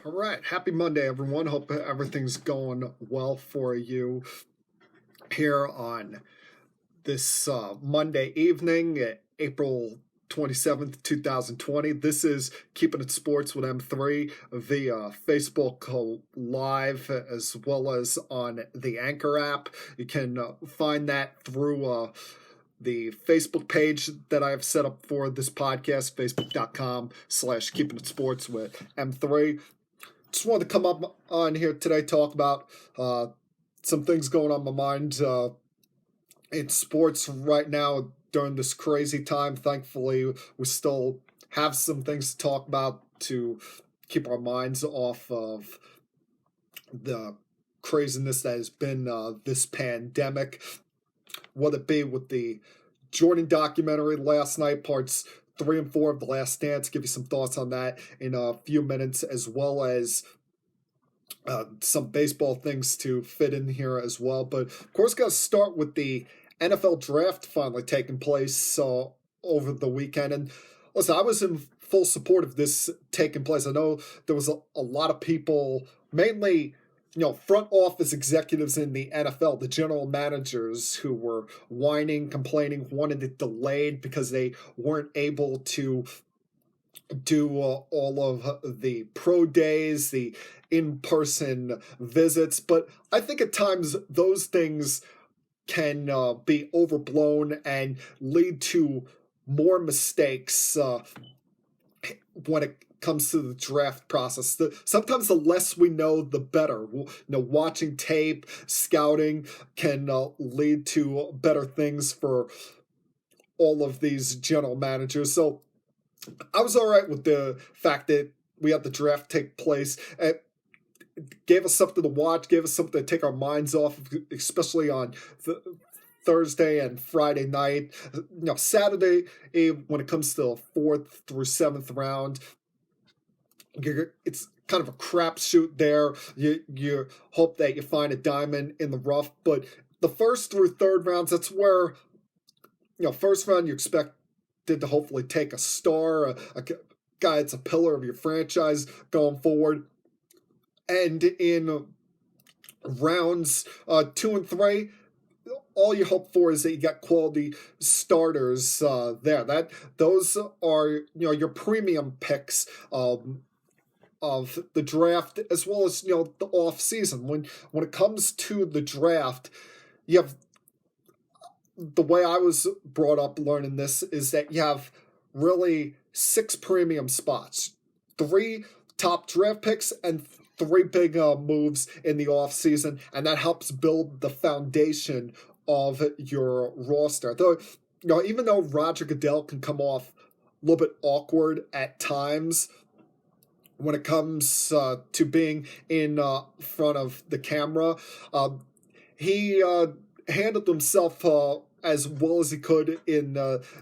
All right. Happy Monday, everyone. Hope everything's going well for you here on this Monday evening, April 27th, 2020. This is Keeping It Sports with M3 via Facebook Live as well as on the Anchor app. You can find that through the Facebook page that I have set up for this podcast, facebook.com/Keeping It Sports with M3. Just wanted to come up on here today, talk about some things going on my mind in sports right now during this crazy time. Thankfully, we still have some things to talk about to keep our minds off of the craziness that has been this pandemic. Whether it be with the Jordan documentary last night, parts 3 and 4 of The Last Dance. Give you some thoughts on that in a few minutes, as well as some baseball things to fit in here as well. But of course, got to start with the NFL draft finally taking place over the weekend. And listen, I was in full support of this taking place. I know there was a lot of people, mainly front office executives in the NFL, the general managers, who were whining, complaining, wanted it delayed because they weren't able to do all of the pro days, the in-person visits. But I think at times those things can be overblown and lead to more mistakes when it comes to the draft process. Sometimes the less we know, the better. Watching tape, scouting can lead to better things for all of these general managers. So I was all right with the fact that we had the draft take place. It gave us something to watch, gave us something to take our minds off, especially on Thursday and Friday night. Saturday, when it comes to the 4th through 7th round, it's kind of a crapshoot there. You hope that you find a diamond in the rough. But the 1st through 3rd rounds, that's where, first round you expected to hopefully take a star, a guy that's a pillar of your franchise going forward. And in rounds 2 and 3, all you hope for is that you got quality starters there. Those are your premium picks of the draft, as well as the off season. When it comes to the draft, you have, the way I was brought up learning this is that you have really 6 premium spots, 3 top draft picks, and 3 big moves in the off season, and that helps build the foundation of your roster. Though, even though Roger Goodell can come off a little bit awkward at times when it comes to being in front of the camera, he handled himself as well as he could in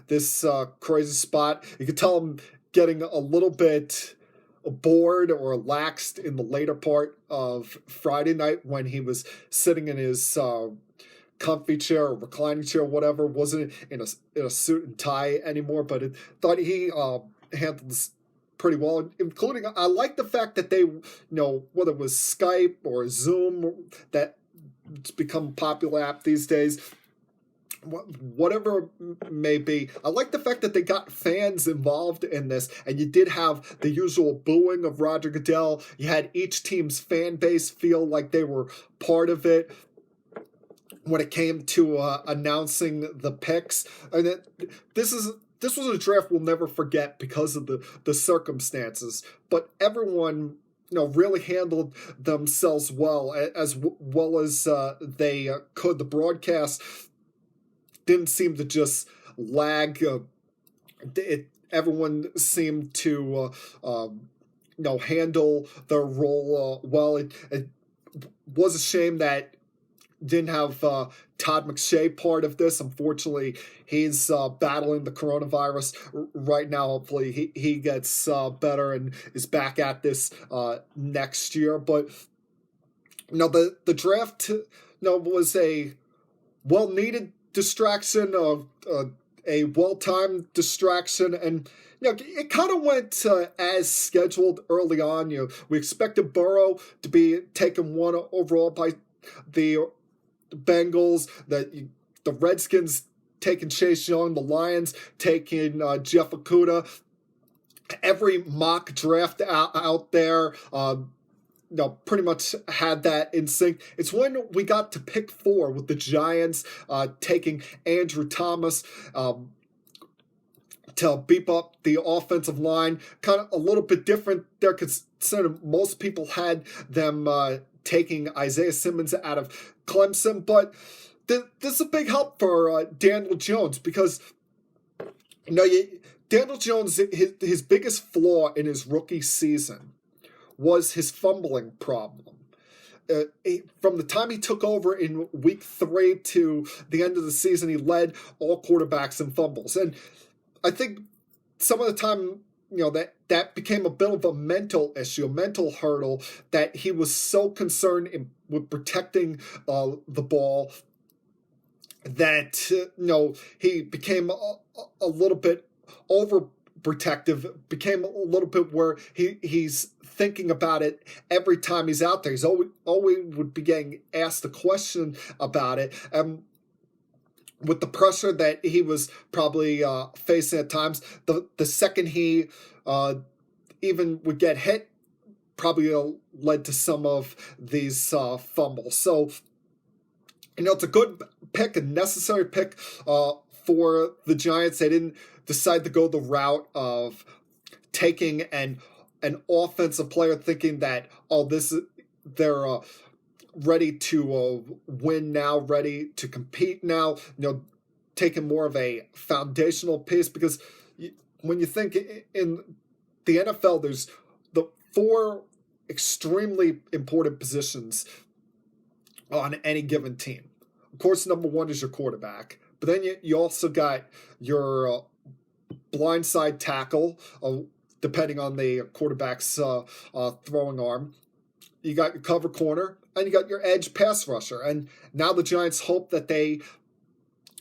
this crazy spot. You could tell him getting a little bit bored or laxed in the later part of Friday night when he was sitting in his comfy chair or reclining chair, whatever. Wasn't in a suit and tie anymore, but thought he handled this pretty well, including, I like the fact that they, whether it was Skype or Zoom, that it's become a popular app these days, whatever it may be. I like the fact that they got fans involved in this, and you did have the usual booing of Roger Goodell. You had each team's fan base feel like they were part of it when it came to announcing the picks. And this was a draft we'll never forget because of the circumstances. But everyone, really handled themselves well as they could. The broadcast didn't seem to just lag. Everyone seemed to, handle their role well. It was a shame that didn't have Todd McShay part of this. Unfortunately, he's battling the coronavirus right now. Hopefully he gets better and is back at this next year. But the draft was a well-needed distraction, of a well-timed distraction, and it kind of went as scheduled early on. We expected Burrow to be taken 1 overall by the Bengals, the Redskins taking Chase Young, the Lions taking Jeff Okudah. Every mock draft out there, pretty much had that in sync. It's when we got to pick 4 with the Giants taking Andrew Thomas to beef up the offensive line. Kind of a little bit different there, considering most people had them taking Isaiah Simmons out of Clemson. But this is a big help for Daniel Jones, because Daniel Jones, his biggest flaw in his rookie season was his fumbling problem. From the time he took over in week 3 to the end of the season, he led all quarterbacks in fumbles. And I think some of the time, that became a bit of a mental issue, a mental hurdle, that he was so concerned with protecting the ball that, he became a little bit overprotective, became a little bit where he's thinking about it every time he's out there. He's always would be getting asked a question about it. With the pressure that he was probably facing at times, the second he even would get hit, probably led to some of these fumbles. So, it's a good pick, a necessary pick for the Giants. They didn't decide to go the route of taking an offensive player, thinking that, they're ready to win now, ready to compete now, taking more of a foundational piece. Because when you think in the NFL, there's the 4 extremely important positions on any given team. Of course, number 1 is your quarterback, but then you also got your blindside tackle, depending on the quarterback's throwing arm. You got your cover corner, and you got your edge pass rusher. And now the Giants hope that they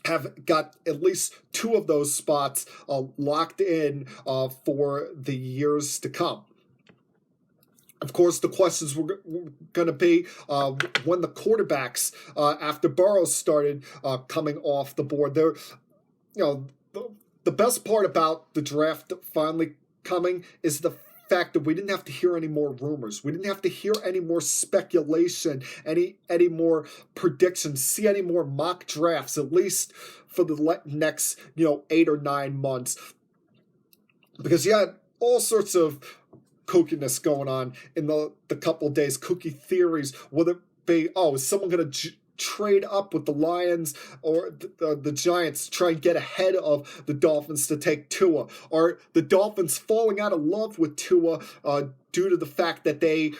have got at least 2 of those spots locked in for the years to come. Of course, the questions were going to be when the quarterbacks, after Burrow started coming off the board. The best part about the draft finally coming is the fact that we didn't have to hear any more rumors. We didn't have to hear any more speculation, any more predictions, see any more mock drafts, at least for the next 8 or 9 months. Because you had all sorts of kookiness going on in the couple of days, kooky theories, whether it be, is someone going to trade up with the Lions or the Giants, try and get ahead of the Dolphins to take Tua, or the Dolphins falling out of love with Tua due to the fact that they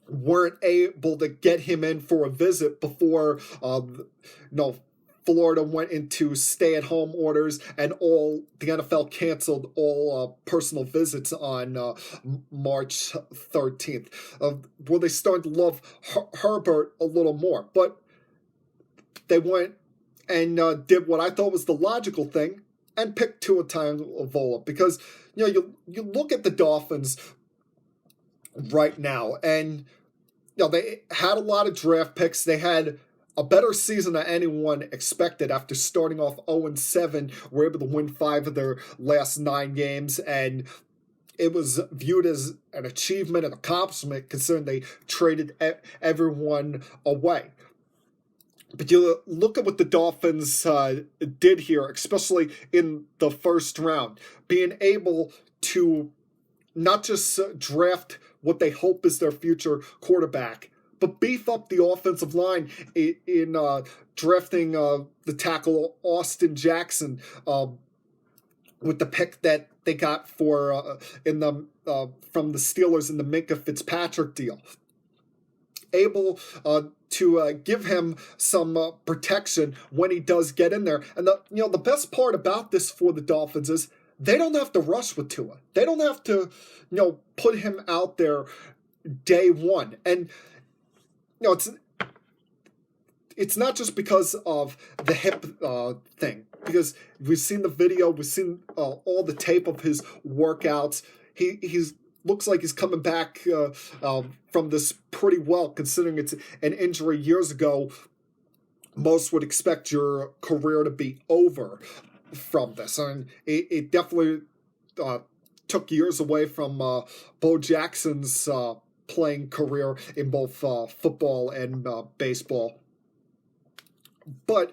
weren't able to get him in for a visit before Florida went into stay-at-home orders, and the NFL canceled all personal visits on March 13th. Where they started to love Herbert a little more. But they went and did what I thought was the logical thing and picked Tua Tagovailoa. Because, you look at the Dolphins right now, and they had a lot of draft picks. They had a better season than anyone expected. After starting off 0-7, were able to win 5 of their last 9 games, and it was viewed as an achievement, an accomplishment, considering they traded everyone away. But you look at what the Dolphins did here, especially in the first round, being able to not just draft what they hope is their future quarterback, but beef up the offensive line in drafting the tackle Austin Jackson with the pick that they got from the Steelers in the Minkah Fitzpatrick deal. Able to give him some protection when he does get in there. And the best part about this for the Dolphins is they don't have to rush with Tua. They don't have to put him out there day one. And it's not just because of the hip thing. because we've seen the video, we've seen all the tape of his workouts. He's looks like he's coming back from this pretty well, considering it's an injury years ago. Most would expect your career to be over from this. And it definitely took years away from Bo Jackson's playing career in both football and baseball. But,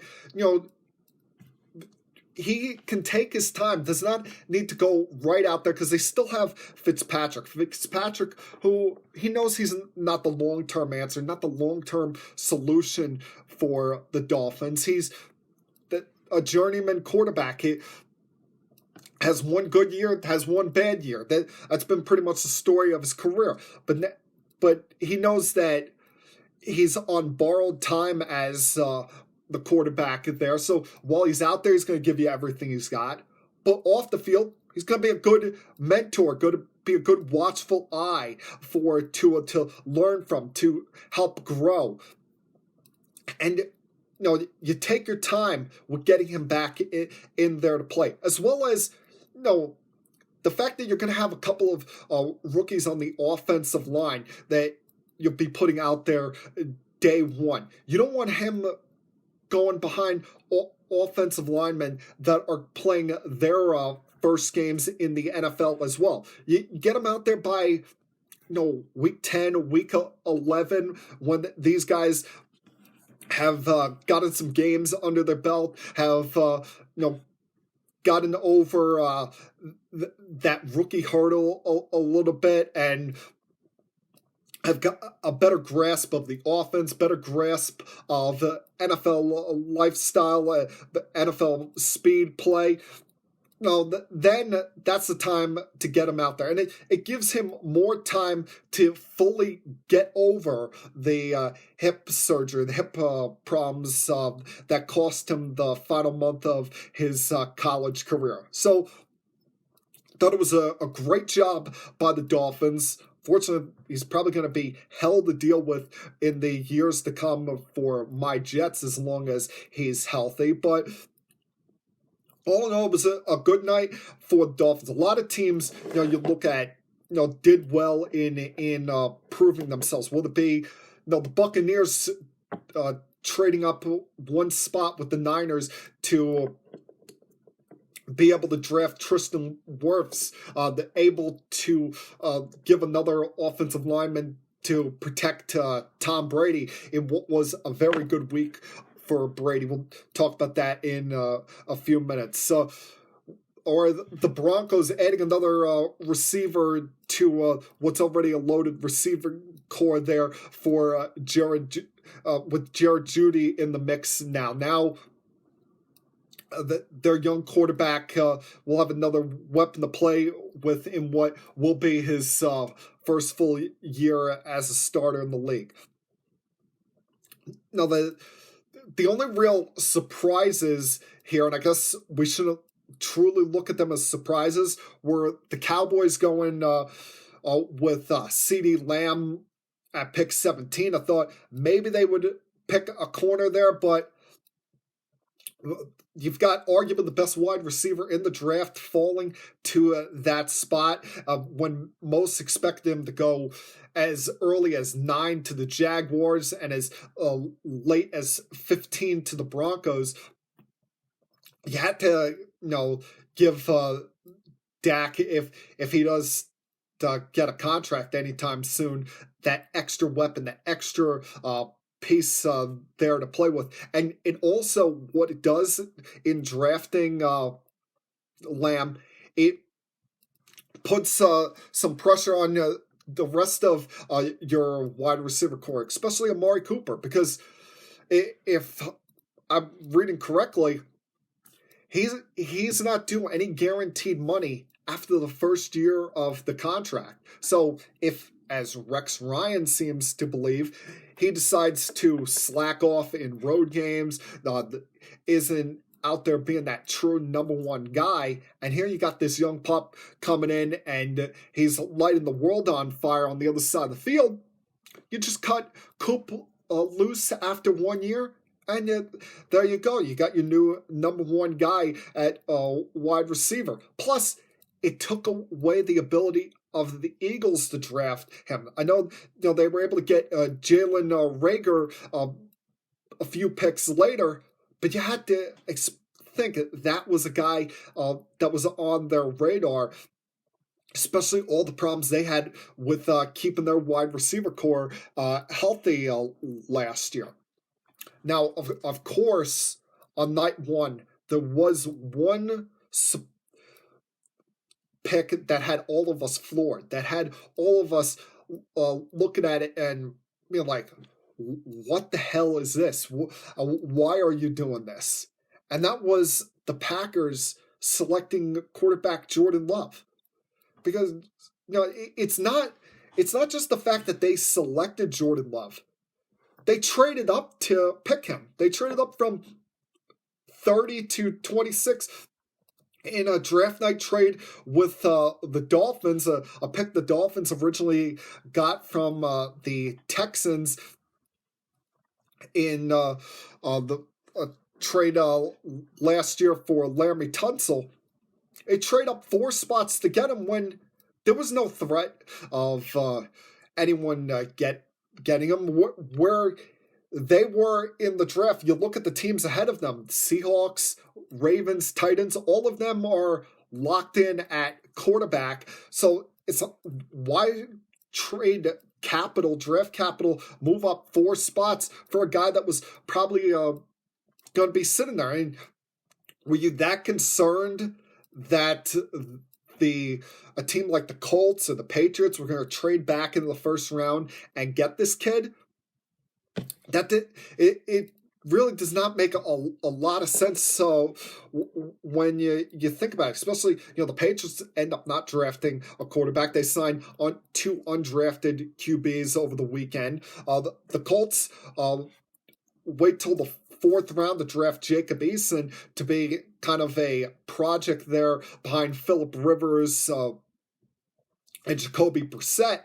he can take his time, does not need to go right out there, because they still have Fitzpatrick. Fitzpatrick, who he knows he's not the long-term answer, not the long-term solution for the Dolphins. He's a journeyman quarterback. He has one good year, has one bad year. That's been pretty much the story of his career. But he knows that he's on borrowed time as the quarterback there. So while he's out there, he's going to give you everything he's got. But off the field, he's going to be a good mentor, going to be a good watchful eye for Tua to learn from, to help grow. And, you take your time with getting him back in there to play. As well as, the fact that you're going to have a couple of rookies on the offensive line that you'll be putting out there day one. You don't want him going behind offensive linemen that are playing their first games in the NFL as well. You get them out there by, week 10, week 11, when these guys have gotten some games under their belt, have, gotten over that rookie hurdle a little bit, and have got a better grasp of the offense, better grasp of NFL lifestyle, the NFL speed play. Then that's the time to get him out there. And it gives him more time to fully get over the hip surgery, the hip problems that cost him the final month of his college career. So, thought it was a great job by the Dolphins. Fortunately, he's probably going to be hell to deal with in the years to come for my Jets as long as he's healthy. But all in all, it was a good night for the Dolphins. A lot of teams, you look at, did well in proving themselves. Will it be, the Buccaneers trading up one spot with the Niners to be able to draft Tristan Wirfs, able to give another offensive lineman to protect Tom Brady in what was a very good week for Brady. We'll talk about that in a few minutes. Or the Broncos adding another receiver to what's already a loaded receiver core there for with Jared Judy in the mix now. Now, their young quarterback will have another weapon to play with in what will be his first full year as a starter in the league. Now, the only real surprises here, and I guess we shouldn't truly look at them as surprises, were the Cowboys going with CeeDee Lamb at pick 17. I thought maybe they would pick a corner there, but you've got arguably the best wide receiver in the draft falling to that spot when most expect him to go as early as 9 to the Jaguars and as late as 15 to the Broncos. You had to, give Dak, if he does get a contract anytime soon, that extra weapon, that extra piece there to play with. And it also, what it does in drafting Lamb, it puts some pressure on the rest of your wide receiver core, especially Amari Cooper, because if I'm reading correctly, he's not due any guaranteed money after the first year of the contract. So if, as Rex Ryan seems to believe, he decides to slack off in road games, isn't out there being that true number one guy, and here you got this young pup coming in and he's lighting the world on fire on the other side of the field, you just cut Coop loose after 1 year, And there you go. You got your new number one guy at wide receiver. Plus, it took away the ability of the Eagles to draft him. I know, they were able to get Jalen Rager a few picks later, but you had to think that was a guy that was on their radar, especially all the problems they had with keeping their wide receiver core healthy last year. Now, of course, on night one, there was one pick that had all of us floored, that had all of us looking at it and being like, what the hell is this? Why are you doing this? And that was the Packers selecting quarterback Jordan Love. Because it's not just the fact that they selected Jordan Love. They traded up to pick him. They traded up from 30 to 26 in a draft night trade with the Dolphins, a pick the Dolphins originally got from the Texans in the trade last year for Laramie Tunsil. They trade up 4 spots to get him when there was no threat of anyone getting him. Where they were in the draft, you look at the teams ahead of them, Seahawks, Ravens, Titans, all of them are locked in at quarterback. So it's why trade draft capital, move up 4 spots for a guy that was probably going to be sitting there. I mean, were you that concerned that a team like the Colts or the Patriots were going to trade back into the first round and get this kid? It really does not make a lot of sense. So when you think about it, especially, the Patriots end up not drafting a quarterback. They sign on 2 undrafted QBs over the weekend. The Colts wait till the 4th round to draft Jacob Eason to be kind of a project there behind Phillip Rivers and Jacoby Brissett.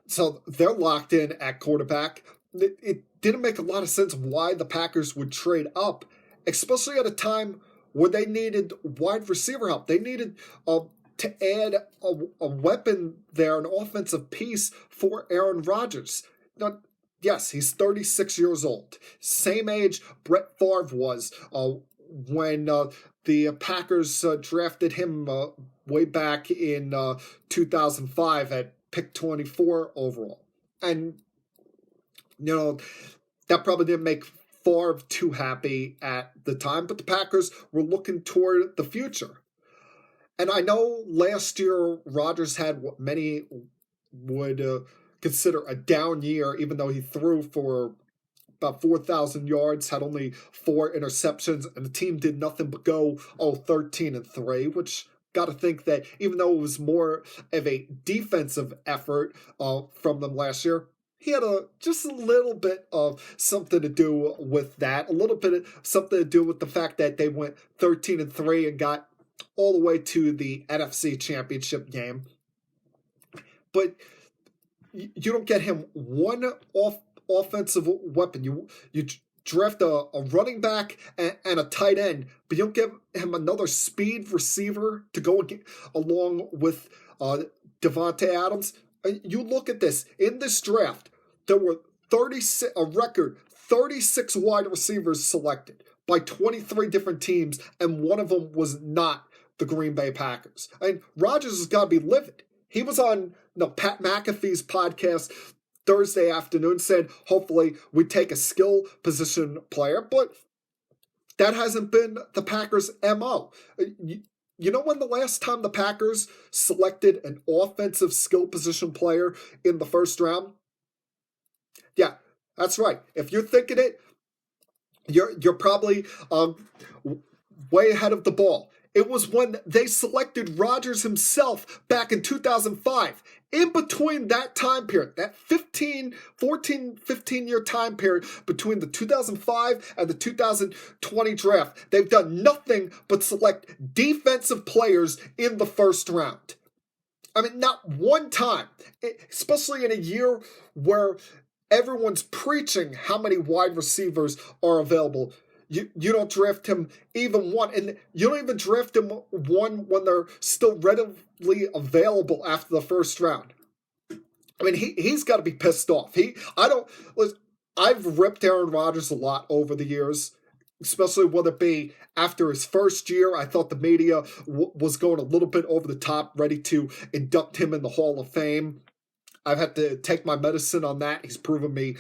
So they're locked in at quarterback. It didn't make a lot of sense why the Packers would trade up, especially at a time where they needed wide receiver help. They needed to add a weapon there, an offensive piece for Aaron Rodgers. Now, yes, he's 36 years old. Same age Brett Favre was when the Packers drafted him way back in 2005 at pick 24 overall. And, that probably didn't make Favre too happy at the time, but the Packers were looking toward the future. And I know last year Rodgers had what many would consider a down year, even though he threw for about 4,000 yards, had only 4 interceptions, and the team did nothing but go 13-3, which got to think that even though it was more of a defensive effort from them last year, he had just a little bit of something to do with that, a little bit of something to do with the fact that they went 13-3 and got all the way to the NFC Championship game. But you don't get him one offensive weapon. You draft a running back and a tight end, but you don't give him another speed receiver to go along with Devontae Adams. You look at this. In this draft, there were a record 36 wide receivers selected by 23 different teams, and one of them was not the Green Bay Packers. I mean, Rodgers has got to be livid. He was on Pat McAfee's podcast Thursday afternoon, said hopefully we take a skill position player, but that hasn't been the Packers' MO. You know when the last time the Packers selected an offensive skill position player in the first round? Yeah, that's right. If you're thinking it, you're probably way ahead of the ball. It was when they selected Rodgers himself back in 2005. In between that time period, that 15-year time period between the 2005 and the 2020 draft, they've done nothing but select defensive players in the first round. I mean, not one time, especially in a year where everyone's preaching how many wide receivers are available. You don't draft him even one, and you don't even draft him one when they're still readily available after the first round. I mean, he's got to be pissed off. I've ripped Aaron Rodgers a lot over the years, especially whether it be after his first year. I thought the media was going a little bit over the top, ready to induct him in the Hall of Fame. I've had to take my medicine on that. He's proven me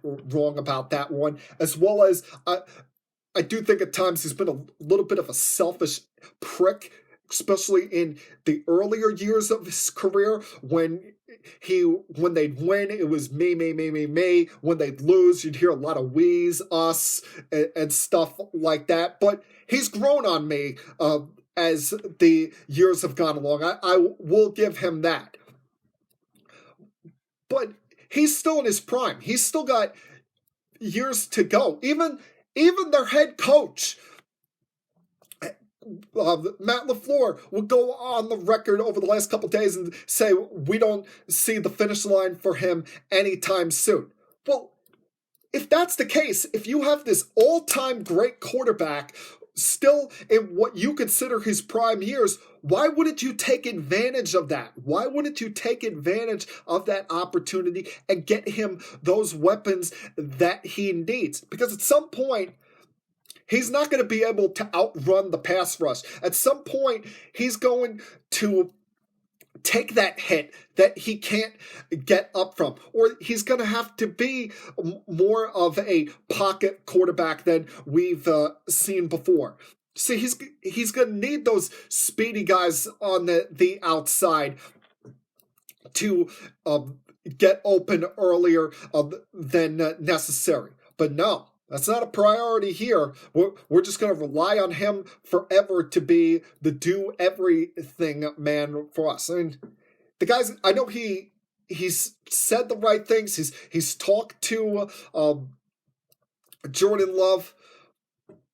wrong about that one, as well as I do think at times he's been a little bit of a selfish prick, especially in the earlier years of his career when they'd win, it was me. When they'd lose, you'd hear a lot of we's, us, and stuff like that. But he's grown on me as the years have gone along. I will give him that. But he's still in his prime. He's still got years to go. Even their head coach, Matt LaFleur, will go on the record over the last couple of days and say we don't see the finish line for him anytime soon. Well, if that's the case, if you have this all-time great quarterback still in what you consider his prime years, why wouldn't you take advantage of that? Why wouldn't you take advantage of that opportunity and get him those weapons that he needs? Because at some point, he's not going to be able to outrun the pass rush. At some point, he's going to take that hit that he can't get up from, or he's going to have to be more of a pocket quarterback than we've seen before. See, he's going to need those speedy guys on the outside to get open earlier than necessary. But no, that's not a priority here. We're just going to rely on him forever to be the do-everything man for us. I mean, the guys, I know he's said the right things. He's talked to Jordan Love,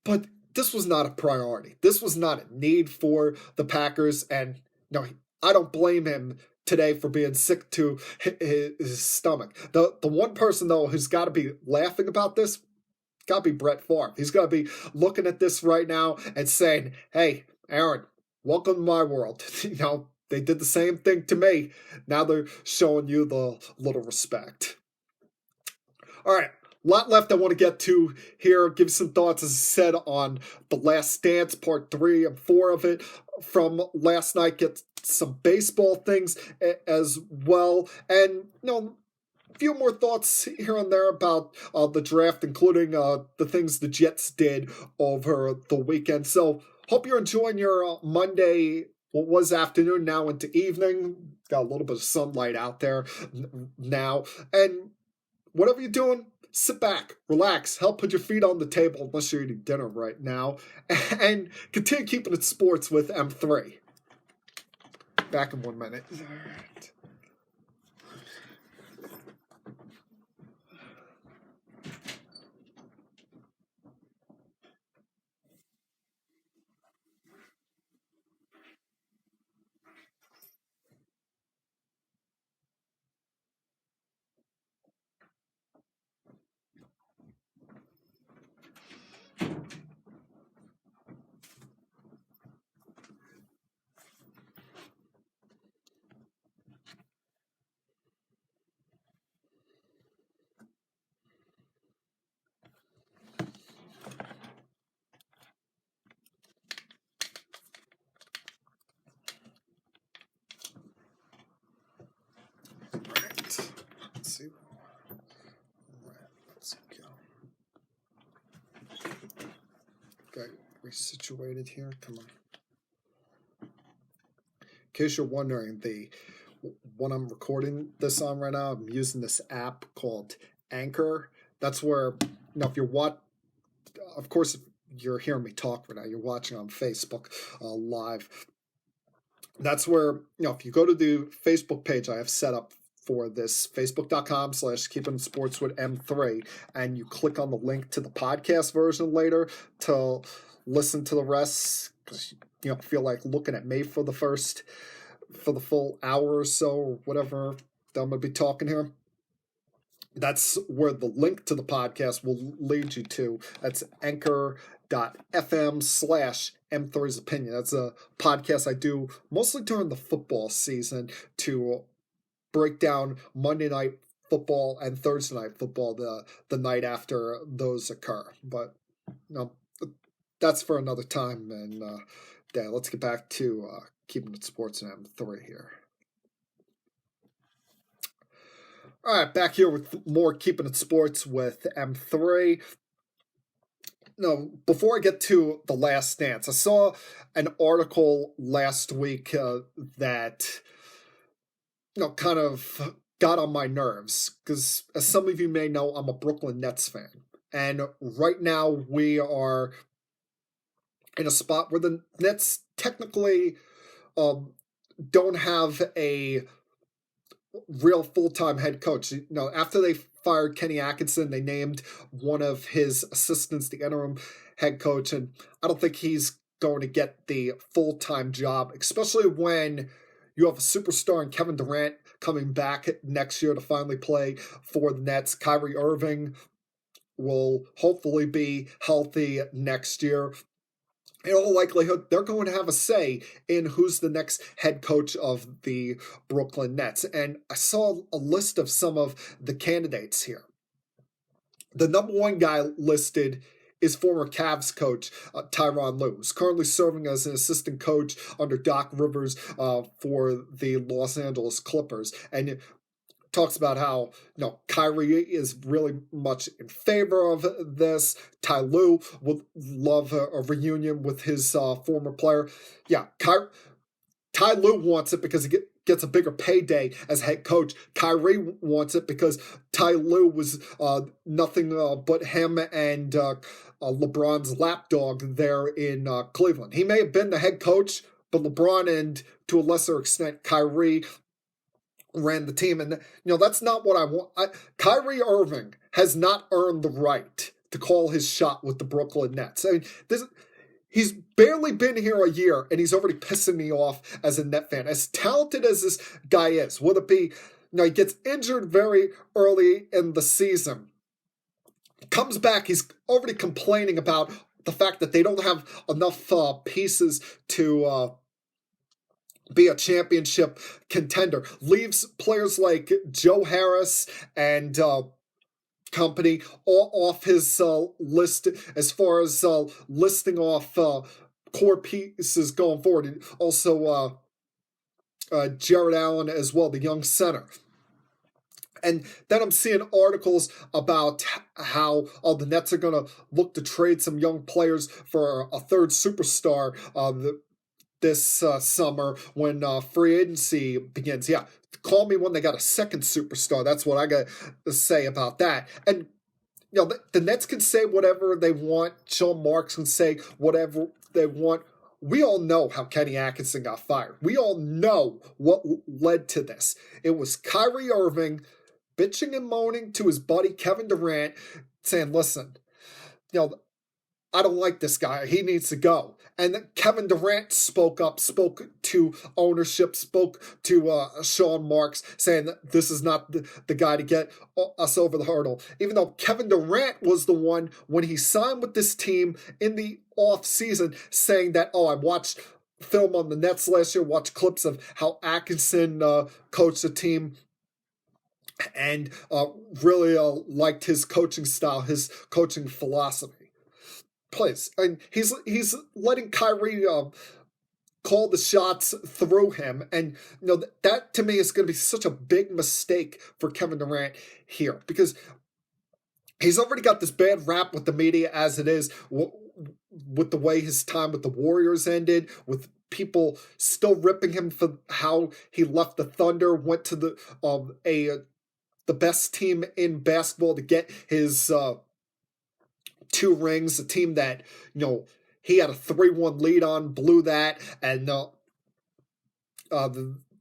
but this was not a priority. This was not a need for the Packers, and no, I don't blame him today for being sick to his stomach. The one person, though, who's got to be laughing about this, got to be Brett Favre. He's got to be looking at this right now and saying, hey, Aaron, welcome to my world. You know, they did the same thing to me. Now they're showing you the little respect. All right, a lot left I want to get to here. Give some thoughts, as I said, on The Last Dance, part 3 and 4 of it from last night. Get some baseball things as well. And, you know, a few more thoughts here and there about the draft, including the things the Jets did over the weekend. So, hope you're enjoying your Monday, what was afternoon, now into evening. Got a little bit of sunlight out there now. And whatever you're doing, sit back, relax, help put your feet on the table, unless you're eating dinner right now, and continue keeping it sports with M3. Back in 1 minute. All right. Got resituated here. Come on. In case you're wondering, when I'm recording this on right now, I'm using this app called Anchor. That's where, you know, if you're of course, if you're hearing me talk right now, you're watching on Facebook live. That's where, you know, if you go to the Facebook page I have set up for this, facebook.com/keeping sports with M3, and you click on the link to the podcast version later to listen to the rest, because you don't feel like looking at me for the full hour or so, or whatever that I'm going to be talking here. That's where the link to the podcast will lead you to. That's anchor.fm/M3's Opinion. That's a podcast I do mostly during the football season to break down Monday night football and Thursday night football the night after those occur. But that's for another time. And yeah, let's get back to keeping it sports in M3 here. All right, back here with more Keeping It Sports with M3. No, before I get to The Last Dance, I saw an article last week that kind of got on my nerves because, as some of you may know, I'm a Brooklyn Nets fan. And right now we are in a spot where the Nets technically don't have a real full-time head coach. After they fired Kenny Atkinson, they named one of his assistants the interim head coach, and I don't think he's going to get the full-time job, especially when you have a superstar in Kevin Durant coming back next year to finally play for the Nets. Kyrie Irving will hopefully be healthy next year. In all likelihood, they're going to have a say in who's the next head coach of the Brooklyn Nets. And I saw a list of some of the candidates here. The number one guy listed is former Cavs coach Tyronn Lue, who's currently serving as an assistant coach under Doc Rivers for the Los Angeles Clippers. And talks about how Kyrie is really much in favor of this. Ty Lue would love a reunion with his former player. Yeah, Ty Lue wants it because he gets a bigger payday as head coach. Kyrie wants it because Ty Lue was nothing but him and LeBron's lapdog there in Cleveland. He may have been the head coach, but LeBron and to a lesser extent Kyrie ran the team, and that's not what I want. Kyrie Irving has not earned the right to call his shot with the Brooklyn Nets. I mean, he's barely been here a year, and he's already pissing me off as a Net fan. As talented as this guy is, would it be? He gets injured very early in the season. Comes back, he's already complaining about the fact that they don't have enough pieces to be a championship contender. Leaves players like Joe Harris and company all off his list as far as listing off core pieces going forward. And also Jared Allen as well, the young center. And then I'm seeing articles about how the Nets are going to look to trade some young players for a third superstar this summer when free agency begins. Yeah, call me when they got a second superstar. That's what I got to say about that. And the Nets can say whatever they want. Sean Marks can say whatever they want. We all know how Kenny Atkinson got fired. We all know what led to this. It was Kyrie Irving bitching and moaning to his buddy Kevin Durant, saying, "Listen, I don't like this guy. He needs to go." And then Kevin Durant spoke up, spoke to ownership, spoke to Sean Marks, saying that this is not the guy to get us over the hurdle. Even though Kevin Durant was the one, when he signed with this team in the offseason, saying that, I watched film on the Nets last year, watched clips of how Atkinson coached the team, and really liked his coaching style, his coaching philosophy. Place. And he's letting Kyrie call the shots through him, and that to me is going to be such a big mistake for Kevin Durant here, because he's already got this bad rap with the media as it is, with the way his time with the Warriors ended, with people still ripping him for how he left the Thunder, went to the best team in basketball to get his 2 rings, a team that, he had a 3-1 lead on, blew that, and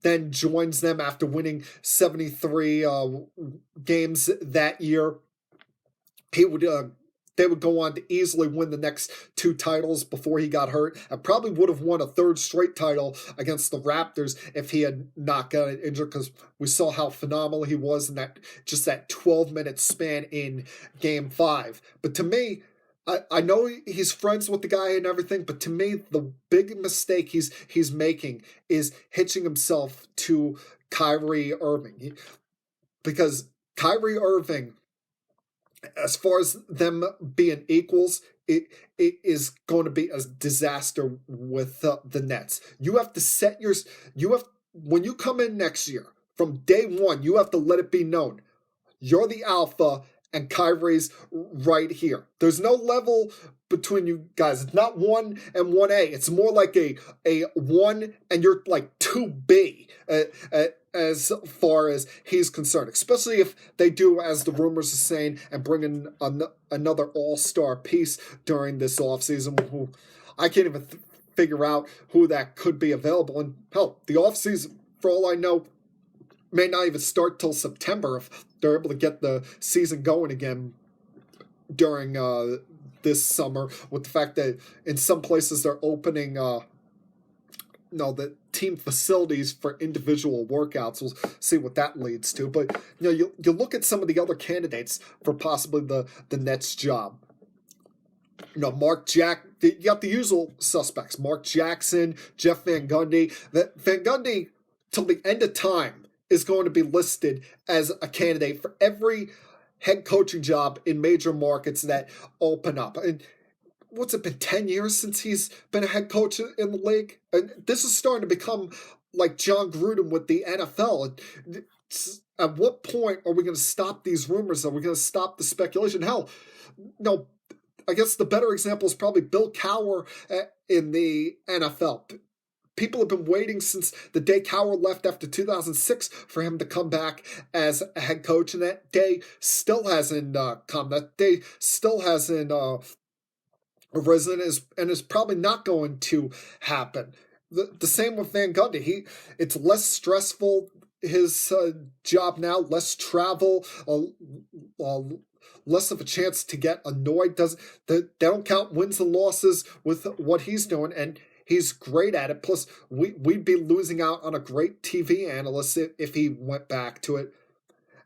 then joins them after winning 73 games that year. He would they would go on to easily win the next 2 titles before he got hurt, and probably would have won a 3rd straight title against the Raptors if he had not gotten injured, because we saw how phenomenal he was in that 12-minute span in Game 5. But to me, I know he's friends with the guy and everything, but to me, the big mistake he's making is hitching himself to Kyrie Irving. Because Kyrie Irving, as far as them being equals, it is going to be a disaster with the Nets. You have to when you come in next year, from day one, you have to let it be known you're the alpha and Kyrie's right here. There's no level between you guys. It's not 1 and 1A. It's more like a 1 and you're like 2B as far as he's concerned. Especially if they do, as the rumors are saying, and bring in another all-star piece during this offseason. Who I can't even figure out who that could be available. And hell, the offseason, for all I know, may not even start till September if they're able to get the season going again during this summer, with the fact that in some places they're opening the team facilities for individual workouts. We'll see what that leads to. But you look at some of the other candidates for possibly the Nets job. You got the usual suspects: Mark Jackson, Jeff Van Gundy. Van Gundy, till the end of time, is going to be listed as a candidate for every head coaching job in major markets that open up. And what's it been, 10 years since he's been a head coach in the league? And this is starting to become like John Gruden with the NFL. At what point are we going to stop these rumors? Are we going to stop the speculation? Hell, no. I guess the better example is probably Bill Cowher in the NFL. People have been waiting since the day Cowher left after 2006 for him to come back as a head coach, and that day still hasn't come. That day still hasn't arisen, and is probably not going to happen. The same with Van Gundy. It's less stressful, his job now, less travel, less of a chance to get annoyed. They don't count wins and losses with what he's doing, and he's great at it. Plus, we'd be losing out on a great TV analyst if he went back to it.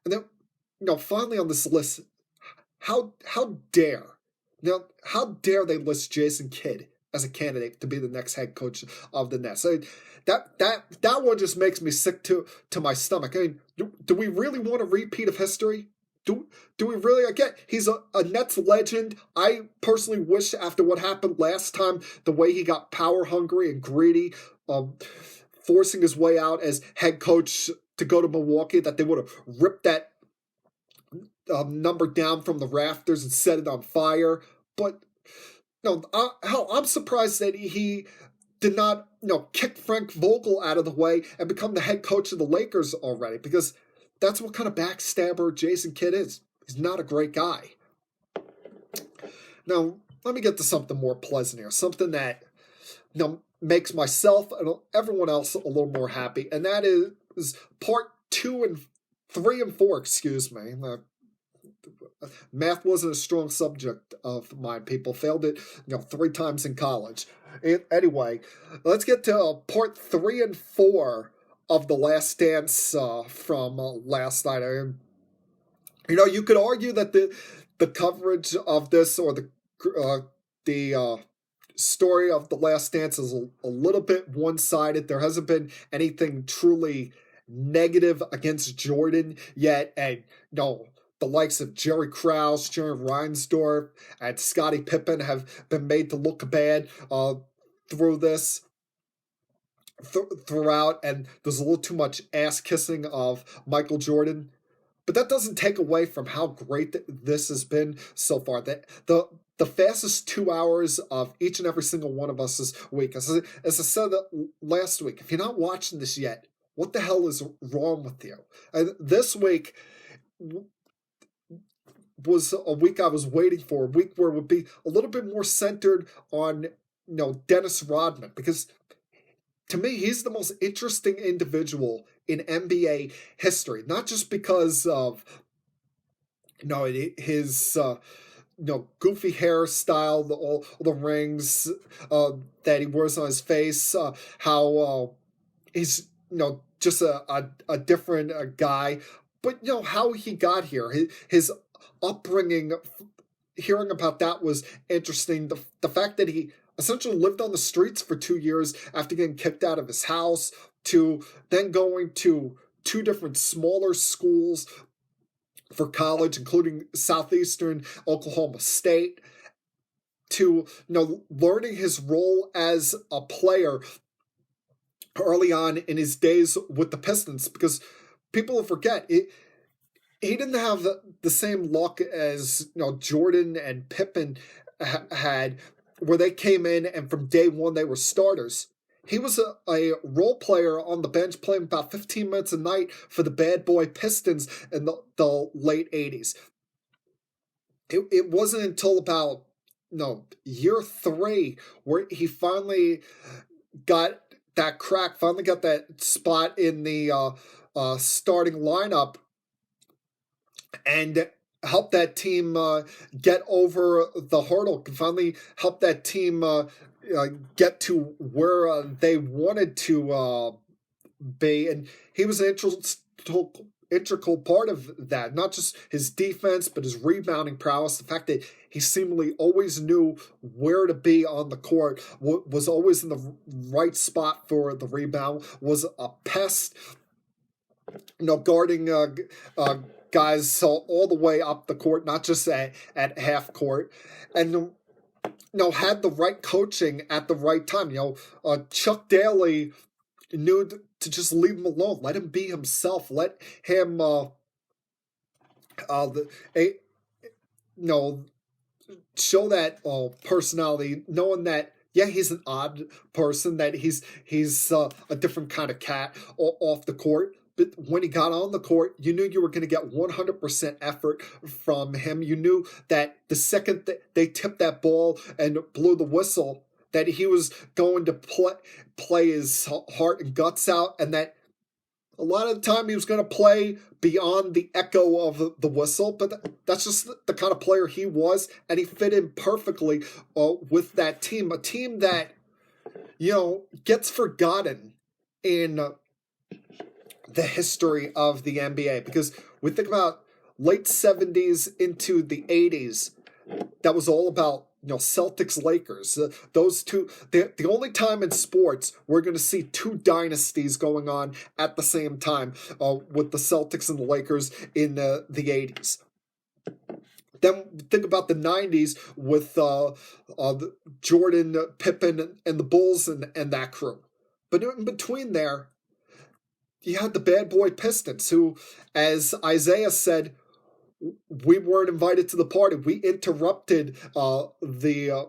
And then, finally on this list, how dare they list Jason Kidd as a candidate to be the next head coach of the Nets? That one just makes me sick to my stomach. I mean, do we really want a repeat of history? Do we really? Again, he's a Nets legend. I personally wish, after what happened last time, the way he got power hungry and greedy, forcing his way out as head coach to go to Milwaukee, that they would have ripped that number down from the rafters and set it on fire. But I'm surprised that he did not kick Frank Vogel out of the way and become the head coach of the Lakers already, because that's what kind of backstabber Jason Kidd is. He's not a great guy. Now, let me get to something more pleasant here. Something that makes myself and everyone else a little more happy. And that is part 3 and 4, excuse me. Math wasn't a strong subject of mine. People failed it 3 times in college. Anyway, let's get to part 3 and 4 of The Last Dance from last night. You could argue that the coverage of this, or the story of The Last Dance, is a little bit one-sided. There hasn't been anything truly negative against Jordan yet, and the likes of Jerry Krause, Jerry Reinsdorf, and Scottie Pippen have been made to look bad through this. Throughout, and there's a little too much ass kissing of Michael Jordan, but that doesn't take away from how great this has been so far. That the fastest 2 hours of each and every single one of us this week. As I said last week, if you're not watching this yet, what the hell is wrong with you? And this week was a week I was waiting for, a week where it would be a little bit more centered on Dennis Rodman, because to me, he's the most interesting individual in NBA history. Not just because of his goofy hairstyle, all the rings that he wears on his face, how he's just a different guy, but how he got here, his upbringing. Hearing about that was interesting. The fact that he essentially lived on the streets for 2 years after getting kicked out of his house, to then going to two different smaller schools for college, including Southeastern Oklahoma State, to learning his role as a player early on in his days with the Pistons, because people forget it. He didn't have the same luck as Jordan and Pippen had, where they came in and from day one they were starters. He was a role player on the bench, playing about 15 minutes a night for the bad boy Pistons in the late 80s. It wasn't until about year 3 where he finally got that crack, finally got that spot in the starting lineup, and help that team get over the hurdle, finally help that team get to where they wanted to be. And he was an integral part of that, not just his defense, but his rebounding prowess, the fact that he seemingly always knew where to be on the court, was always in the right spot for the rebound, was a pest, guarding guys all the way up the court, not just at half court, and had the right coaching at the right time. Chuck Daly knew to just leave him alone, let him be himself, let him show that personality, knowing that he's an odd person, that he's a different kind of cat off the court. But when he got on the court, you knew you were going to get 100% effort from him. You knew that the second that they tipped that ball and blew the whistle, that he was going to play his heart and guts out, and that a lot of the time he was going to play beyond the echo of the whistle. But that's just the kind of player he was, and he fit in perfectly with that team. A team that, gets forgotten in the history of the NBA, because we think about late 70s into the 80s, that was all about Celtics Lakers. Those two, the only time in sports we're going to see two dynasties going on at the same time, with the Celtics and the Lakers in the 80s. Then think about the 90s with Jordan, Pippen, and the Bulls and that crew. But in between there, you had the bad boy Pistons, who, as Isaiah said, we weren't invited to the party. We interrupted the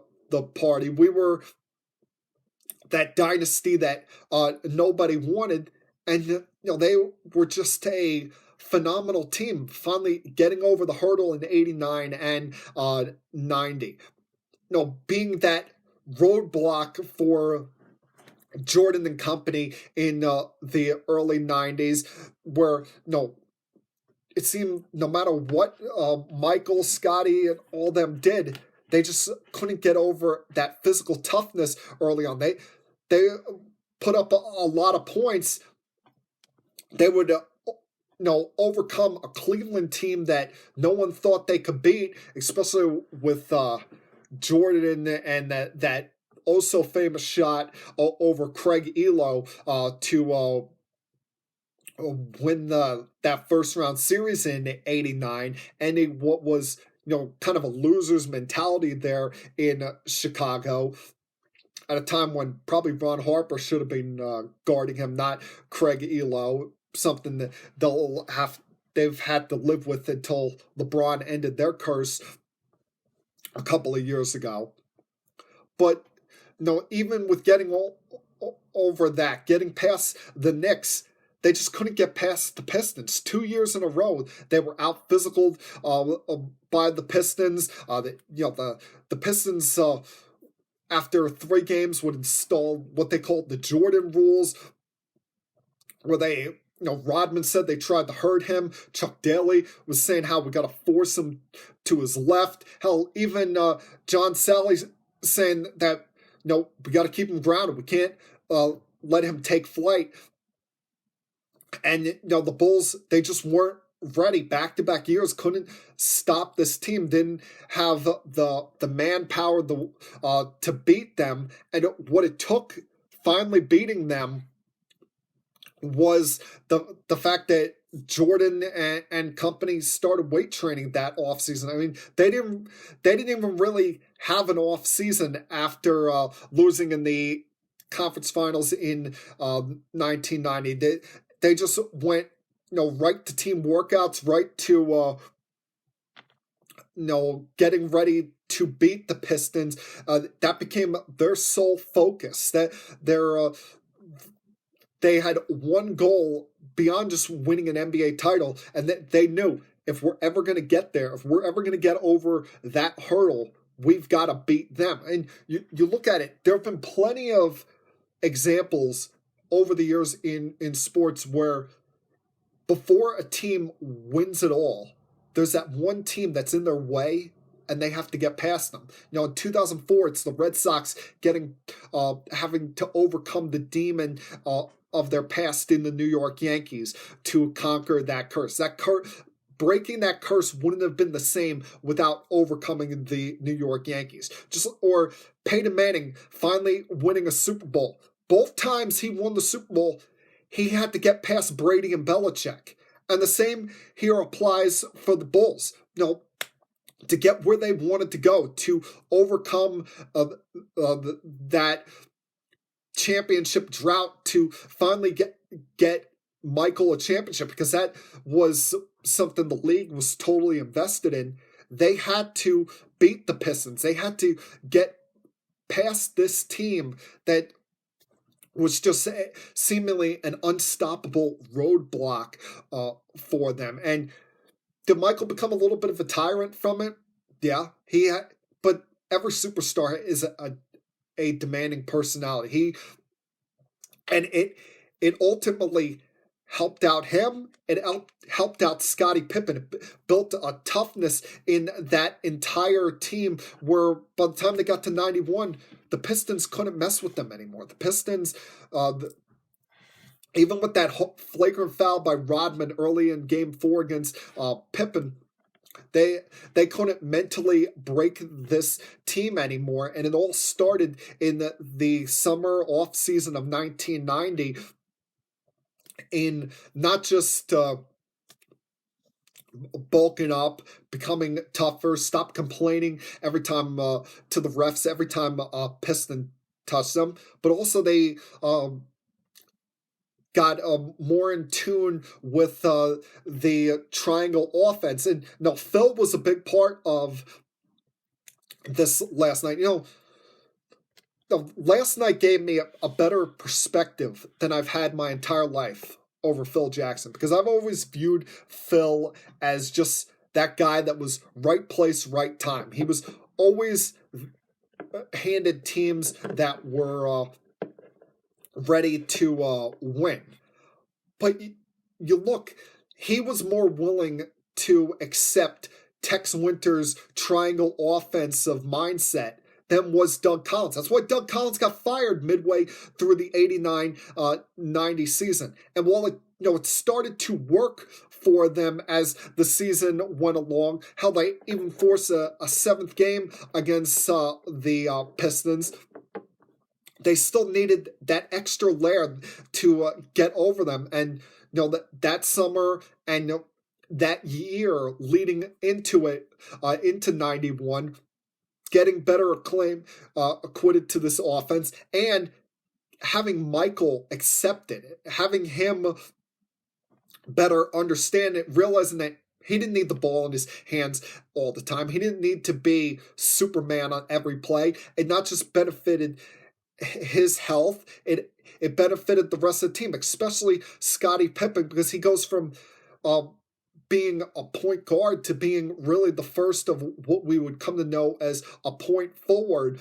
party. We were that dynasty that nobody wanted, and they were just a phenomenal team, finally getting over the hurdle in '89 and '90. Being that roadblock for Jordan and company in the early 90s, where it seemed no matter what Michael, Scotty, and all them did, they just couldn't get over that physical toughness early on. They put up a lot of points. They would overcome a Cleveland team that no one thought they could beat, especially with Jordan and that so famous shot over Craig Elo to win that first round series in '89, ending what was kind of a loser's mentality there in Chicago, at a time when probably Ron Harper should have been guarding him, not Craig Elo. Something that they've had to live with until LeBron ended their curse a couple of years ago. But even with getting over that, getting past the Knicks, they just couldn't get past the Pistons. 2 years in a row, they were out physical by the Pistons. The Pistons, after 3 games, would install what they called the Jordan rules, where they, Rodman said they tried to hurt him. Chuck Daly was saying how we got to force him to his left. Hell, even John Sally's saying that, no, we got to keep him grounded. We can't let him take flight. And, the Bulls, they just weren't ready. Back-to-back years, couldn't stop this team, didn't have the manpower to beat them. And what it took finally beating them was the fact that Jordan and company started weight training that offseason. I mean, they didn't even really have an offseason after losing in the conference finals in 1990. They just went, right to team workouts, right to getting ready to beat the Pistons. That became their sole focus. That they had one goal beyond just winning an NBA title, and that they knew if we're ever going to get there, if we're ever going to get over that hurdle, we've got to beat them. And you look at it, there have been plenty of examples over the years in sports where before a team wins it all, there's that one team that's in their way and they have to get past them. In 2004, it's the Red Sox having to overcome the demon of their past in the New York Yankees to conquer that curse. Breaking that curse wouldn't have been the same without overcoming the New York Yankees. Or Peyton Manning finally winning a Super Bowl. Both times he won the Super Bowl, he had to get past Brady and Belichick. And the same here applies for the Bulls. To get where they wanted to go, to overcome that championship drought, to finally get Michael a championship, because that was something the league was totally invested in. They had to beat the Pistons. They had to get past this team that was just seemingly an unstoppable roadblock for them. And did Michael become a little bit of a tyrant from it? Yeah, but every superstar is a demanding personality. It ultimately helped out him. It helped out Scottie Pippen. It built a toughness in that entire team where by the time they got to 91, the Pistons couldn't mess with them anymore. The Pistons, even with that flagrant foul by Rodman early in Game 4 against Pippen, they couldn't mentally break this team anymore. And it all started in the summer off-season of 1990 in not just bulking up, becoming tougher, stop complaining every time to the refs, every time Piston touched them, but also they got more in tune with the triangle offense. And Phil was a big part of this last night. Last night gave me a better perspective than I've had my entire life over Phil Jackson, because I've always viewed Phil as just that guy that was right place, right time. He was always handed teams that were ready to win. But you look, he was more willing to accept Tex Winter's triangle offensive mindset than was Doug Collins. That's why Doug Collins got fired midway through the 89-90 season. And while it started to work for them as the season went along, how they even forced a seventh game against the Pistons, they still needed that extra layer to get over them. And that summer and that year leading into it, into 91, getting better acquitted to this offense, and having Michael accept it, having him better understand it, realizing that he didn't need the ball in his hands all the time. He didn't need to be Superman on every play. It not just benefited his health, it benefited the rest of the team, especially Scottie Pippen, because he goes from being a point guard to being really the first of what we would come to know as a point forward.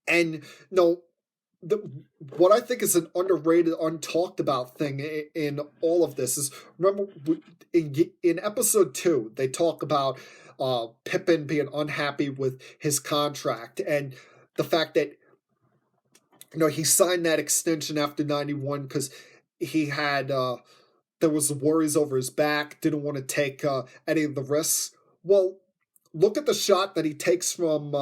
And what I think is an underrated, untalked about thing in all of this is, remember in episode 2, they talk about Pippen being unhappy with his contract, and the fact that he signed that extension after 91 because he had there was worries over his back, didn't want to take any of the risks. Well, look at the shot that he takes from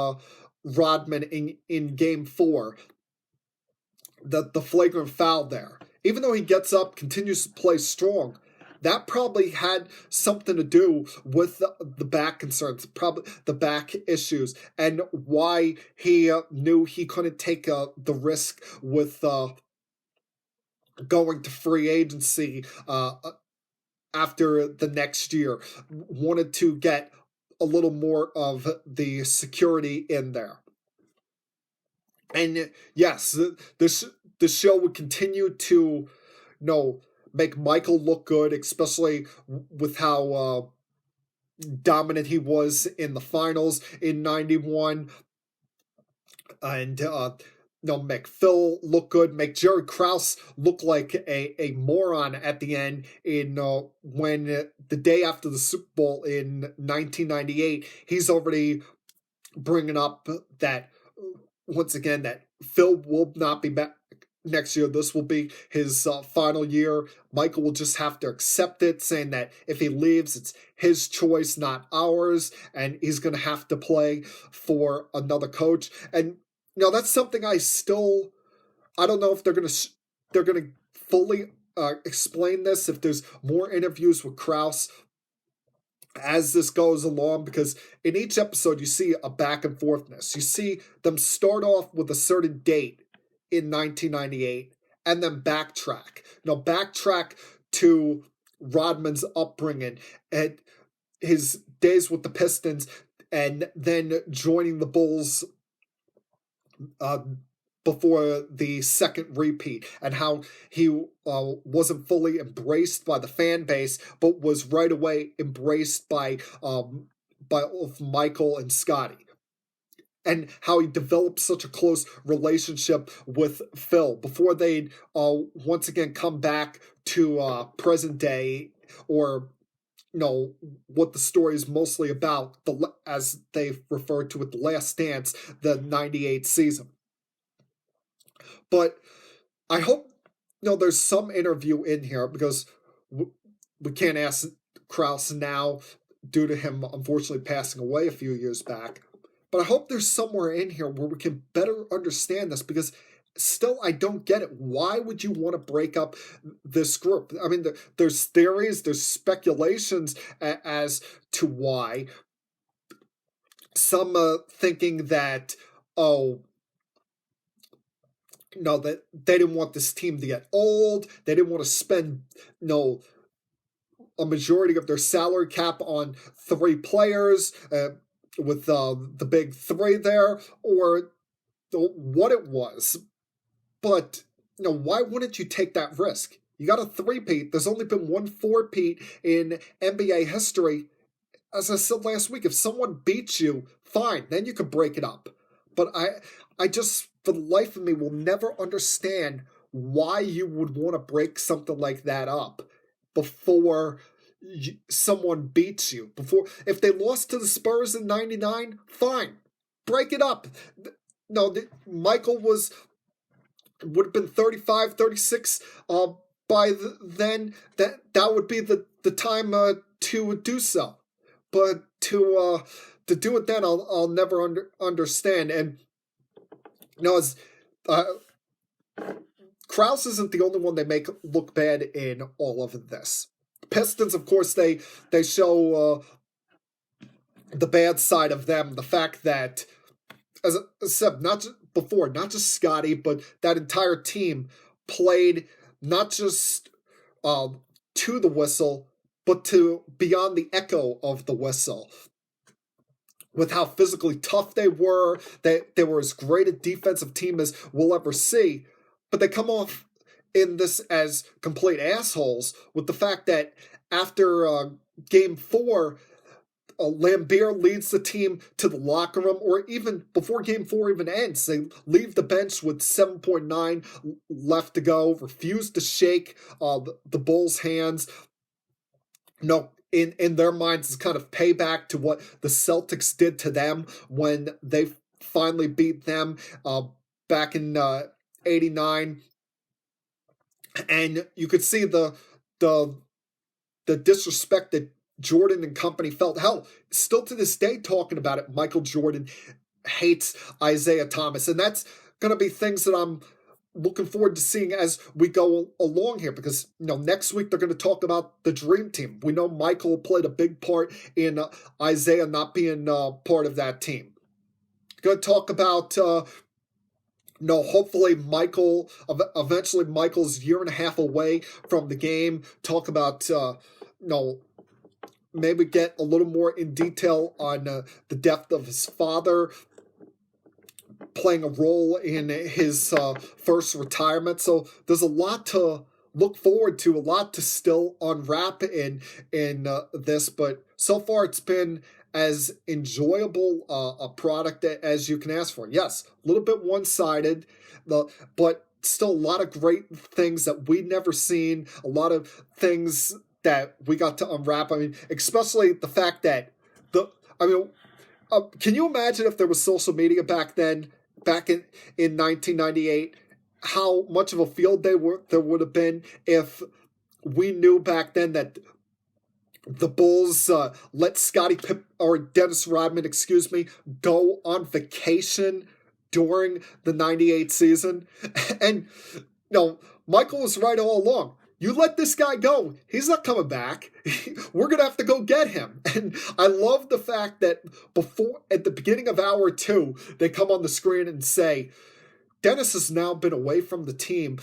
Rodman in Game 4. The flagrant foul there. Even though he gets up, continues to play strong, that probably had something to do with the back concerns, probably the back issues, and why he knew he couldn't take the risk with going to free agency after the next year. Wanted to get a little more of the security in there. And yes, this show would continue to, make Michael look good, especially with how dominant he was in the finals in 91. And make Phil look good, make Jerry Krause look like a moron at the end in when the day after the Super Bowl in 1998, he's already bringing up that, once again, that Phil will not be back next year. This will be his final year. Michael will just have to accept it, saying that if he leaves, it's his choice, not ours, and he's going to have to play for another coach. And that's something I don't know if they're going to fully explain this, if there's more interviews with Krause as this goes along, because in each episode you see a back and forthness. You see them start off with a certain date in 1998 and then backtrack. Backtrack to Rodman's upbringing and his days with the Pistons, and then joining the Bulls before the second repeat, and how he wasn't fully embraced by the fan base, but was right away embraced by Michael and Scotty, and how he developed such a close relationship with Phil before they'd once again come back to present day, or what the story is mostly about, as they've referred to it, the Last Dance, the 98 season. But I hope there's some interview in here, because we can't ask Krause now due to him unfortunately passing away a few years back. But I hope there's somewhere in here where we can better understand this, because still I don't get it. Why would you want to break up this group? I mean, there's theories, there's speculations as to why. Some thinking that, that they didn't want this team to get old. They didn't want to spend, a majority of their salary cap on 3 players, with the big 3 there, or what it was. But, why wouldn't you take that risk? You got a 3-peat. There's only been 1 4-peat in NBA history. As I said last week, if someone beats you, fine, then you can break it up. But I just, for the life of me, will never understand why you would want to break something like that up before someone beats you. If they lost to the Spurs in 99, fine, break it up. Michael would have been 35, 36 by then. That would be the time to do so. But to do it then, I'll never understand. And as Krause isn't the only one they make look bad in all of this. Pistons, of course, they show the bad side of them. The fact that, as I said, not just Scotty, but that entire team played not just to the whistle, but to beyond the echo of the whistle. With how physically tough they were they were as great a defensive team as we'll ever see. But they come off in this as complete assholes, with the fact that after Game 4, Lambeer leads the team to the locker room, or even before Game 4 even ends, they leave the bench with 7.9 left to go, refuse to shake the Bulls' hands. in their minds is kind of payback to what the Celtics did to them when they finally beat them back in '89, and you could see the disrespect that Jordan and company felt. Hell, still to this day talking about it, Michael Jordan hates Isaiah Thomas, and that's going to be things that I'm looking forward to seeing as we go along here, because next week they're going to talk about the Dream Team. We know Michael played a big part in Isaiah not being part of that team. Going to talk about hopefully eventually Michael's year and a half away from the game. Talk about maybe get a little more in detail on the death of his father playing a role in his first retirement. So there's a lot to look forward to, a lot to still unwrap in this, but so far it's been as enjoyable a product as you can ask for. Yes, a little bit one-sided, but still a lot of great things that we'd never seen, a lot of things that we got to unwrap. I mean, especially the fact that can you imagine if there was social media back then, back in 1998, how much of a field there would have been if we knew back then that the Bulls let Dennis Rodman, go on vacation during the '98 season. And Michael was right all along. You let this guy go, he's not coming back. We're going to have to go get him. And I love the fact that at the beginning of hour 2, they come on the screen and say, Dennis has now been away from the team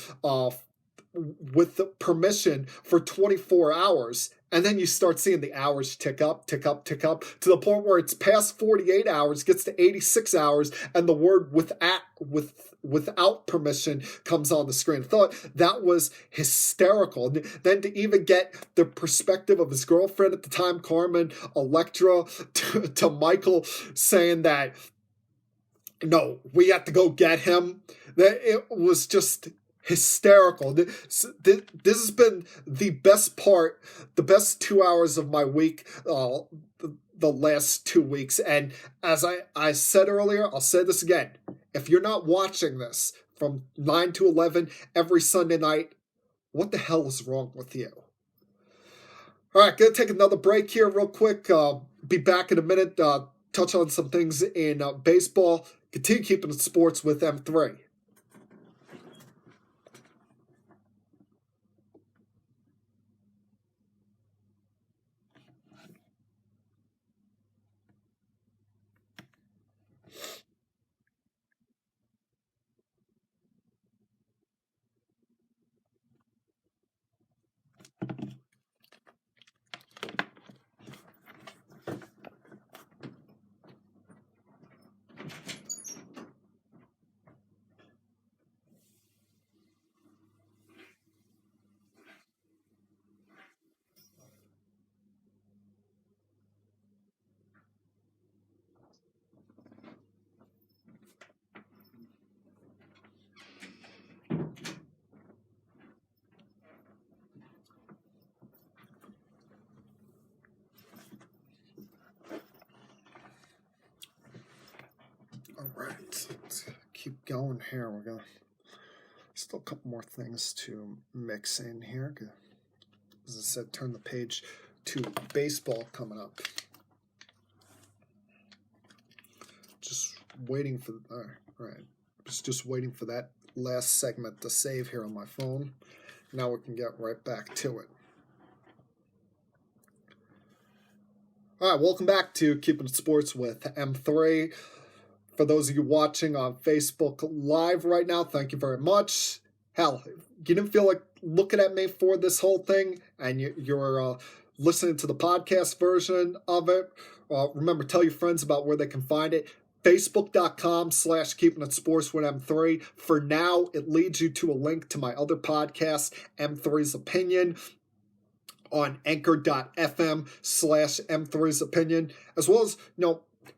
with the permission for 24 hours. And then you start seeing the hours tick up, to the point where it's past 48 hours, gets to 86 hours, and the word without permission comes on the screen. I thought that was hysterical. And then to even get the perspective of his girlfriend at the time, Carmen Electra, to Michael saying that, no, we have to go get him. That it was just hysterical. This has been the best 2 hours of my week, the last 2 weeks. And as I said earlier, I'll say this again. If you're not watching this from 9 to 11 every Sunday night, what the hell is wrong with you? All right, going to take another break here real quick. Be back in a minute. Touch on some things in baseball. Continue keeping it sports with M3. All right, let's keep going here. We're going to still a couple more things to mix in here. As I said, turn the page to baseball coming up. Just waiting for, all right, just waiting for that last segment to save here on my phone. Now we can get right back to it. All right, welcome back to Keeping It Sports with M3. For those of you watching on Facebook Live right now, thank you very much. Hell, you didn't feel like looking at me for this whole thing, and you're listening to the podcast version of it. Remember, tell your friends about where they can find it. Facebook.com/Keeping It Sports with M3. For now, it leads you to a link to my other podcast, M3's Opinion, on anchor.fm/M3's Opinion, as well as,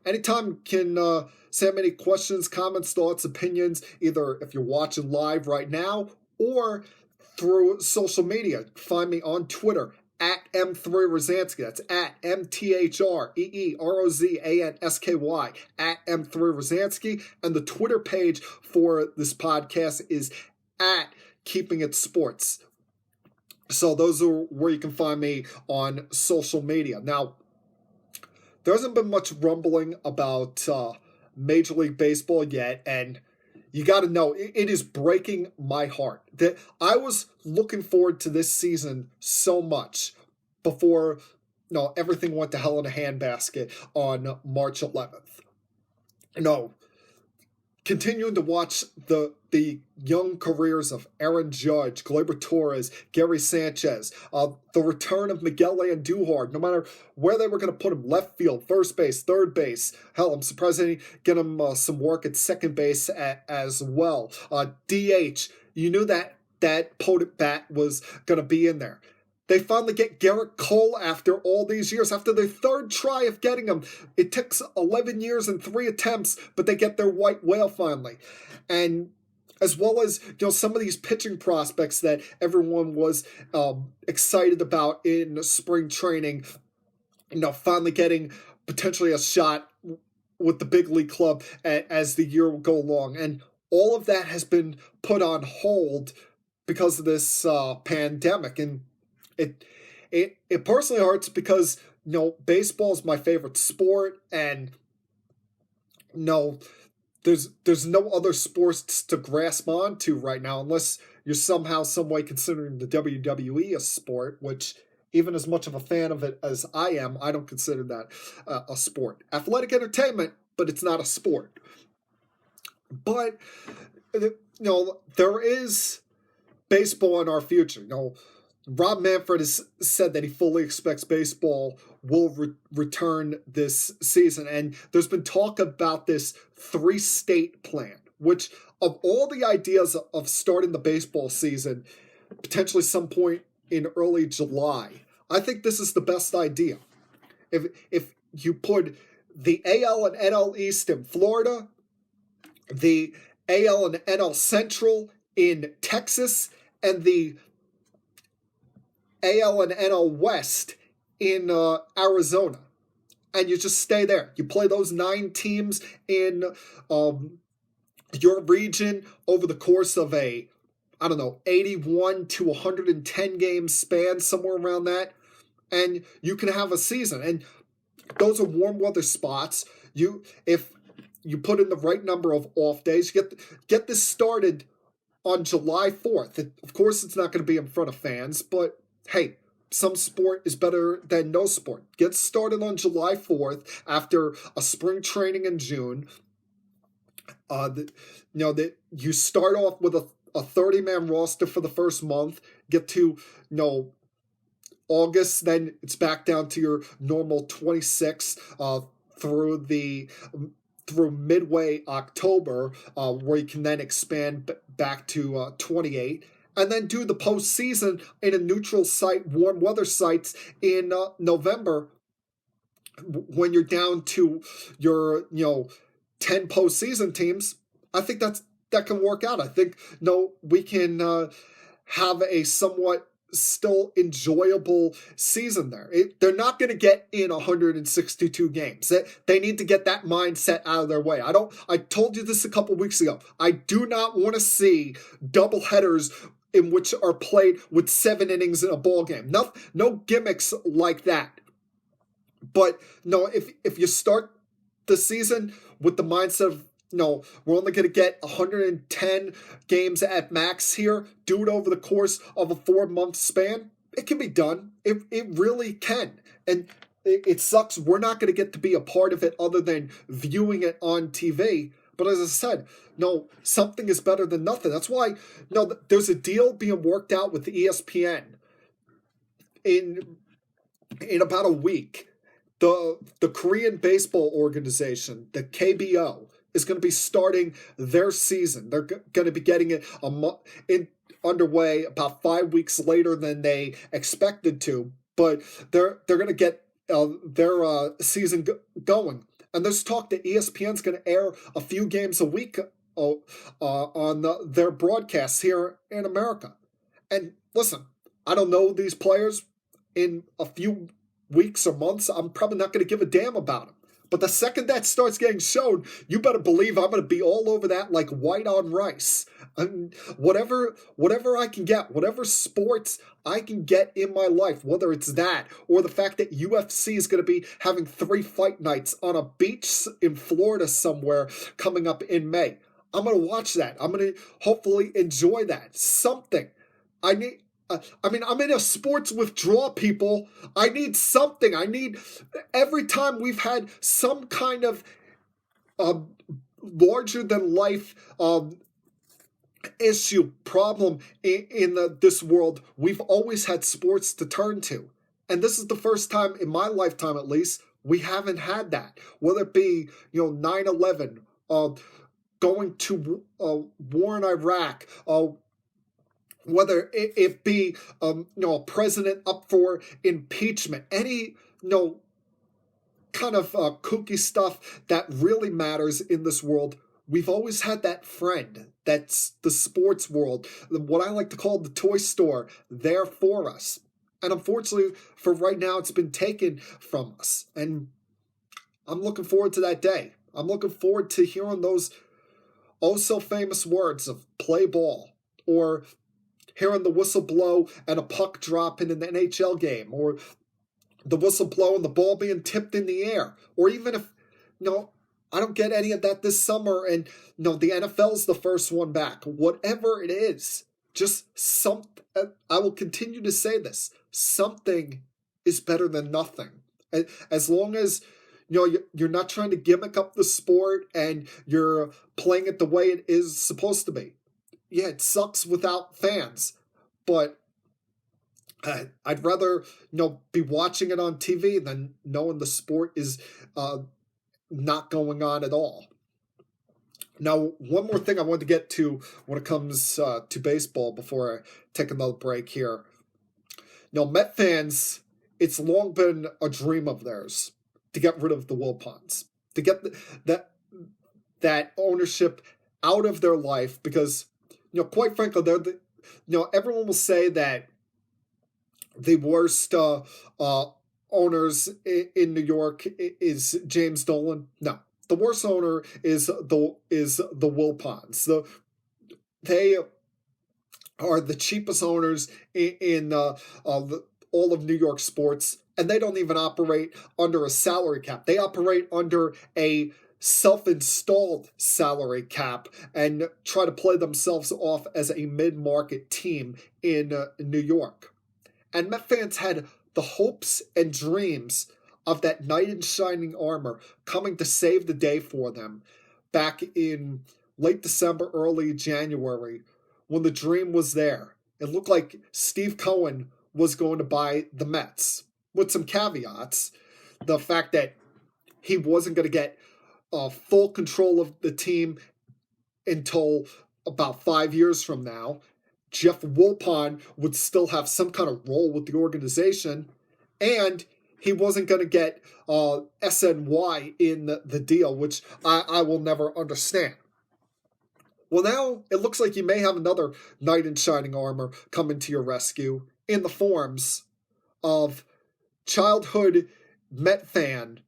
anytime you can send any questions, comments, thoughts, opinions, either if you're watching live right now or through social media. Find me on Twitter, at M3Rozansky. That's at MTHREEROZANSKY at M3Rozansky. And the Twitter page for this podcast is at Keeping It Sports. So those are where you can find me on social media. Now, there hasn't been much rumbling about Major League Baseball yet, and you got to know, it is breaking my heart that I was looking forward to this season so much before everything went to hell in a handbasket on March 11th. Continuing to watch the young careers of Aaron Judge, Gleyber Torres, Gary Sanchez, the return of Miguel Andujar, no matter where they were going to put him, left field, first base, third base. Hell, I'm surprised they didn't get him some work at second base as well. DH, you knew that potent bat was going to be in there. They finally get Garrett Cole after all these years. After their third try of getting him, it takes 11 years and 3 attempts, but they get their white whale finally. And as well as some of these pitching prospects that everyone was excited about in spring training, finally getting potentially a shot with the big league club as the year will go along. And all of that has been put on hold because of this pandemic. And it personally hurts because baseball is my favorite sport, and there's no other sports to grasp onto right now unless you're somehow some way considering the WWE a sport, which even as much of a fan of it as I am, I don't consider that a sport. Athletic entertainment, but it's not a sport. But there is baseball in our future. Rob Manfred has said that he fully expects baseball will return this season. And there's been talk about this 3-state plan, which of all the ideas of starting the baseball season, potentially some point in early July, I think this is the best idea. If you put the AL and NL East in Florida, the AL and NL Central in Texas, and the AL and NL West in Arizona, and you just stay there. You play those 9 teams in your region over the course of 81 to 110 game span, somewhere around that, and you can have a season. And those are warm weather spots. If you put in the right number of off days, get this started on July 4th. Of course, it's not going to be in front of fans, but hey, some sport is better than no sport. Get started on July 4th after a spring training in June. That you start off with a 30-man roster for the first month. Get to August, then it's back down to your normal 26 through midway October, where you can then expand back to 28. And then do the postseason in a neutral site, warm weather sites in November, when you're down to your 10 postseason teams. I think that can work out. I think we can have a somewhat still enjoyable season there. They're not going to get in 162 games. They need to get that mindset out of their way. I told you this a couple weeks ago. I do not want to see doubleheaders in which are played with 7 innings in a ball game. No gimmicks like that. But if you start the season with the mindset of we're only going to get 110 games at max here, do it over the course of a 4-month span, it can be done. It really can. And it sucks we're not going to get to be a part of it other than viewing it on TV. But as I said, something is better than nothing. That's why, there's a deal being worked out with ESPN in about a week. The Korean baseball organization, the KBO, is going to be starting their season. They're going to be getting it underway about 5 weeks later than they expected to. But they're going to get their season going. And there's talk that ESPN's going to air a few games a week on their broadcasts here in America. And listen, I don't know these players in a few weeks or months, I'm probably not going to give a damn about him. But the second that starts getting shown, you better believe I'm going to be all over that like white on rice. Whatever I can get, whatever sports I can get in my life, whether it's that or the fact that UFC is going to be having 3 fight nights on a beach in Florida somewhere coming up in May. I'm going to watch that. I'm going to hopefully enjoy that. Something. I'm in a sports withdrawal, people. I need something. Every time we've had some kind of larger than life issue, problem in this world, we've always had sports to turn to. And this is the first time in my lifetime, at least, we haven't had that. Whether it be, 9/11, going to war in Iraq, whether it be a president up for impeachment, any kind of kooky stuff that really matters in this world, we've always had that friend. That's the sports world, what I like to call the toy store, there for us. And unfortunately, for right now, it's been taken from us. And I'm looking forward to that day. I'm looking forward to hearing those oh-so-famous words of play ball, or hearing the whistle blow and a puck dropping in the NHL game, or the whistle blow and the ball being tipped in the air, or even if, I don't get any of that this summer and, the NFL's the first one back. Whatever it is, just something. I will continue to say this. Something is better than nothing. As long as, you're not trying to gimmick up the sport and you're playing it the way it is supposed to be. Yeah, it sucks without fans, but I'd rather, be watching it on TV than knowing the sport is not going on at all. Now, one more thing I wanted to get to when it comes to baseball before I take another break here. Met fans, it's long been a dream of theirs to get rid of the Wilpons, to get that ownership out of their life, because quite frankly, everyone will say that the worst owners in New York is James Dolan. No, the worst owner is the Wilpons. They are the cheapest owners in all of New York sports, and they don't even operate under a salary cap. They operate under a self-installed salary cap and try to play themselves off as a mid-market team in New York. And Met fans had the hopes and dreams of that knight in shining armor coming to save the day for them back in late December, early January, when the dream was there. It looked like Steve Cohen was going to buy the Mets, with some caveats. The fact that he wasn't going to get full control of the team until about 5 years from now. Jeff Wilpon would still have some kind of role with the organization, and he wasn't going to get SNY in the deal, which I will never understand. Well, now it looks like you may have another knight in shining armor coming to your rescue in the forms of childhood Met fan,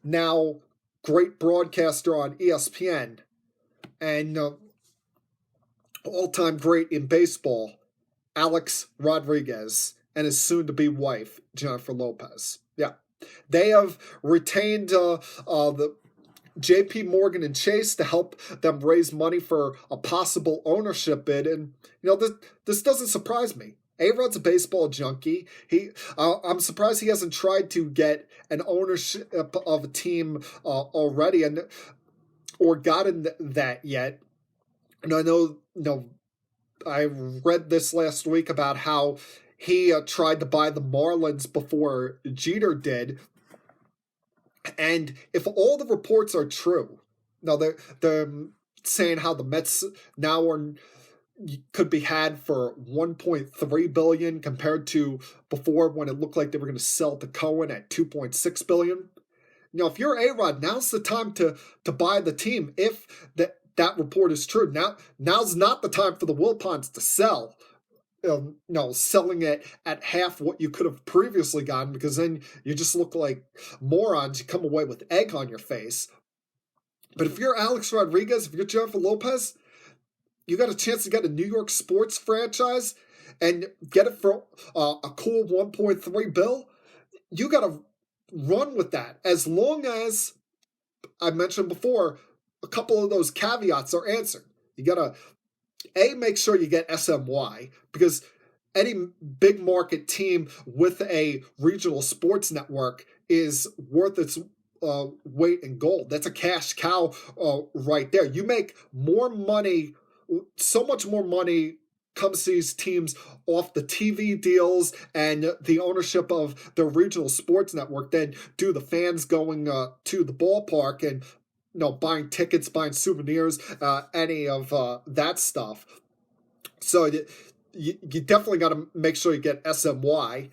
now great broadcaster on ESPN, and all-time great in baseball, Alex Rodriguez, and his soon-to-be wife, Jennifer Lopez. Yeah, they have retained the J.P. Morgan and Chase to help them raise money for a possible ownership bid, and this doesn't surprise me. A-Rod's a baseball junkie. I'm surprised he hasn't tried to get an ownership of a team already, or gotten that yet. And I know, I read this last week about how he tried to buy the Marlins before Jeter did. And if all the reports are true, now they're saying how the Mets now could be had for $1.3 billion compared to before, when it looked like they were going to sell to Cohen at $2.6 billion. If you're A-Rod, now's the time to buy the team. If that report is true, now's not the time for the Wilpons to sell. selling it at half what you could have previously gotten, because then you just look like morons. You come away with egg on your face. But if you're Alex Rodriguez, if you're Jennifer Lopez, you got a chance to get a New York sports franchise and get it for a cool 1.3 bill. You got to run with that, as long as I mentioned before, a couple of those caveats are answered. You got to make sure you get SMY, because any big market team with a regional sports network is worth its weight in gold. That's a cash cow right there. You make more money, so much more money comes to these teams off the TV deals and the ownership of their regional sports network than do the fans going to the ballpark and buying tickets, buying souvenirs, any of that stuff. So you definitely got to make sure you get SMY.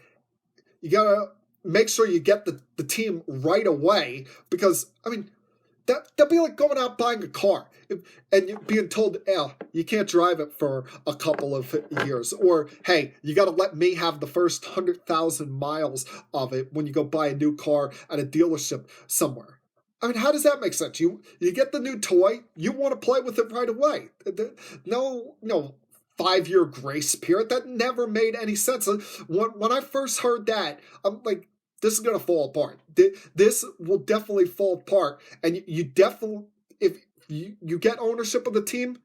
You got to make sure you get the team right away, because, I mean, that'd be like going out buying a car and being told, you can't drive it for a couple of years. Or, hey, you got to let me have the first 100,000 miles of it when you go buy a new car at a dealership somewhere. I mean, how does that make sense? You get the new toy, you want to play with it right away. No 5-year grace period. That never made any sense. When I first heard that, I'm like, this is going to fall apart. This will definitely fall apart. And you definitely, if you get ownership of the team,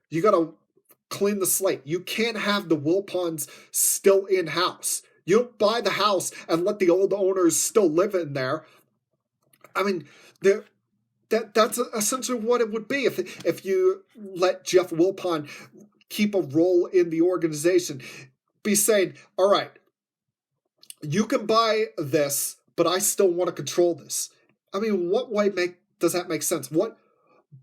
you got to clean the slate. You can't have the Wilpons still in-house. You don't buy the house and let the old owners still live in there. I mean, that's essentially what it would be if you let Jeff Wilpon keep a role in the organization. Be saying, all right, you can buy this, but I still want to control this. I mean, what way does that make sense? What